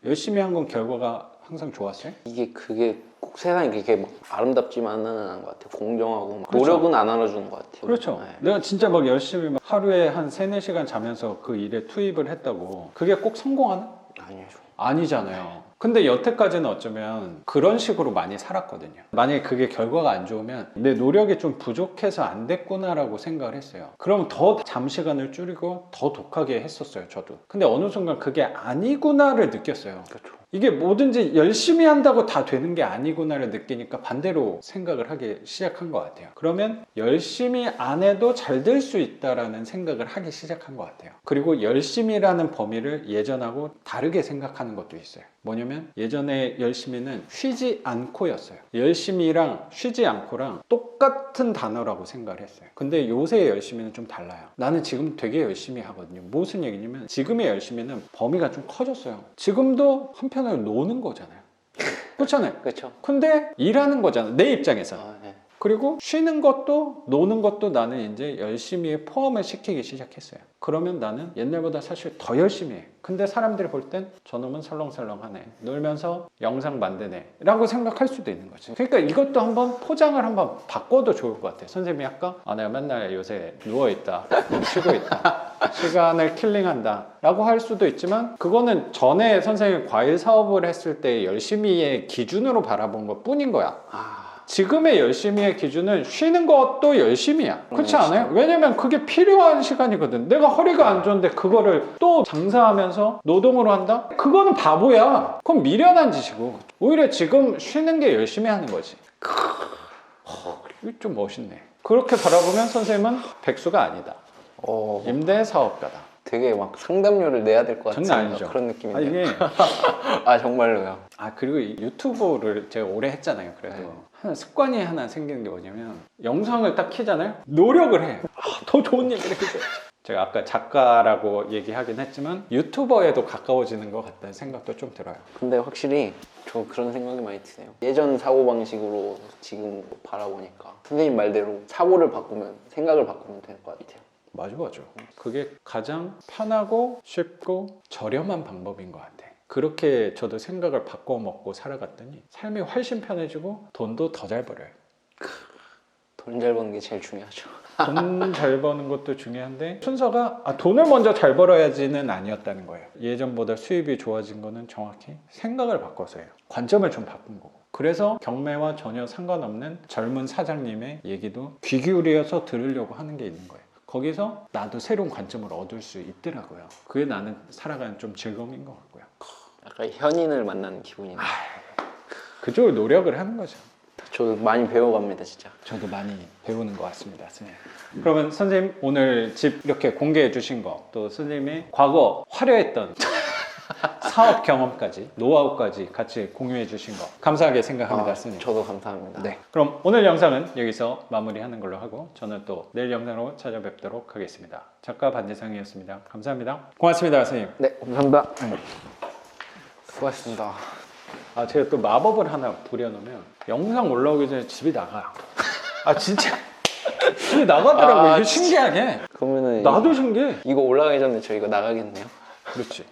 열심히 한 건 결과가 항상 좋았어요? 그게 꼭 세상이 그렇게 막 아름답지만은 않은 것 같아요. 공정하고 막 그렇죠. 노력은 안 알아주는 것 같아요. 그렇죠. 네. 내가 진짜 막 열심히 막 하루에 한 3, 4시간 자면서 그 일에 투입을 했다고 그게 꼭 성공하나? 아니죠. 아니잖아요. 근데 여태까지는 어쩌면 그런 식으로 많이 살았거든요. 만약에 그게 결과가 안 좋으면 내 노력이 좀 부족해서 안 됐구나라고 생각을 했어요. 그럼 더 잠시간을 줄이고 더 독하게 했었어요, 저도. 근데 어느 순간 그게 아니구나를 느꼈어요. 그렇죠. 이게 뭐든지 열심히 한다고 다 되는 게 아니구나를 느끼니까 반대로 생각을 하기 시작한 것 같아요. 그러면 열심히 안 해도 잘 될 수 있다라는 생각을 하기 시작한 것 같아요. 그리고 열심히라는 범위를 예전하고 다르게 생각하는 것도 있어요. 뭐냐면 예전에 열심히는 쉬지 않고였어요. 열심히랑 쉬지 않고랑 똑같은 단어라고 생각을 했어요. 근데 요새의 열심히는 좀 달라요. 나는 지금 되게 열심히 하거든요. 무슨 얘기냐면 지금의 열심히는 범위가 좀 커졌어요. 지금도 한편으로 노는 거잖아요. 그렇잖아요. 그렇죠. 근데 일하는 거잖아. 내 입장에서는. 아, 네. 그리고 쉬는 것도 노는 것도 나는 이제 열심히에 포함을 시키기 시작했어요. 그러면 나는 옛날보다 사실 더 열심히 해. 근데 사람들이 볼 땐 저놈은 설렁설렁하네. 놀면서 영상 만드네. 라고 생각할 수도 있는 거지. 그러니까 이것도 한번 포장을 한번 바꿔도 좋을 것 같아. 선생님이 아까 내가 맨날 요새 누워있다. 쉬고 있다. 시간을 킬링한다. 라고 할 수도 있지만 그거는 전에 선생님이 과일 사업을 했을 때 열심히의 기준으로 바라본 것 뿐인 거야. 지금의 열심히의 기준은 쉬는 것도 열심히야. 그렇지 않아요? 왜냐면 그게 필요한 시간이거든. 내가 허리가 안 좋은데 그거를 또 장사하면서 노동으로 한다? 그거는 바보야. 그건 미련한 짓이고. 오히려 지금 쉬는 게 열심히 하는 거지. 이거 좀 멋있네. 그렇게 바라보면 선생님은 백수가 아니다. 임대 사업가다. 되게 막 상담료를 내야 될 것 같은 장난 아니죠. 그런 느낌인데. 이게 아 정말로요. 그리고 이 유튜브를 제가 오래 했잖아요. 그래도 네. 하나 습관이 하나 생기는 게 뭐냐면 영상을 딱 키잖아요. 노력을 해. 더 좋은 얘기를 해줘. 제가 아까 작가라고 얘기하긴 했지만 유튜버에도 가까워지는 것 같다는 생각도 좀 들어요. 근데 확실히 저 그런 생각이 많이 드네요. 예전 사고방식으로 지금 바라보니까 선생님 말대로 사고를 바꾸면 생각을 바꾸면 될 것 같아요. 맞아. 그게 가장 편하고 쉽고 저렴한 방법인 것 같아. 그렇게 저도 생각을 바꿔 먹고 살아갔더니 삶이 훨씬 편해지고 돈도 더 잘 벌어요. 돈 잘 버는 게 제일 중요하죠. 돈 잘 버는 것도 중요한데 순서가 돈을 먼저 잘 벌어야지는 아니었다는 거예요. 예전보다 수입이 좋아진 거는 정확히 생각을 바꿔서예요. 관점을 좀 바꾼 거고. 그래서 경매와 전혀 상관없는 젊은 사장님의 얘기도 귀 기울여서 들으려고 하는 게 있는 거예요. 거기서 나도 새로운 관점을 얻을 수 있더라고요. 그게 나는 살아가는 좀 즐거움인 것 같고요. 약간 현인을 만나는 기분이네요. 그쪽을 노력을 하는 거죠. 저 많이 배워갑니다 진짜. 저도 많이 배우는 것 같습니다, 선생님. 그러면 선생님 오늘 집 이렇게 공개해 주신 거, 또 선생님의 과거 화려했던 사업 경험까지, 노하우까지 같이 공유해 주신 거 감사하게 생각합니다, 선생님. 저도 감사합니다. 네, 그럼 오늘 영상은 여기서 마무리하는 걸로 하고 저는 또 내일 영상으로 찾아뵙도록 하겠습니다. 작가 반대상이었습니다. 감사합니다. 고맙습니다, 선생님. 네, 감사합니다. 수고하셨습니다. 제가 또 마법을 하나 부려놓으면 영상 올라오기 전에 집이 나가요. 진짜 집이 나가더라고요. 이게 신기하게. 그러면은 나도 신기해. 이거 올라가기 전에 저희가 나가겠네요. 그렇지.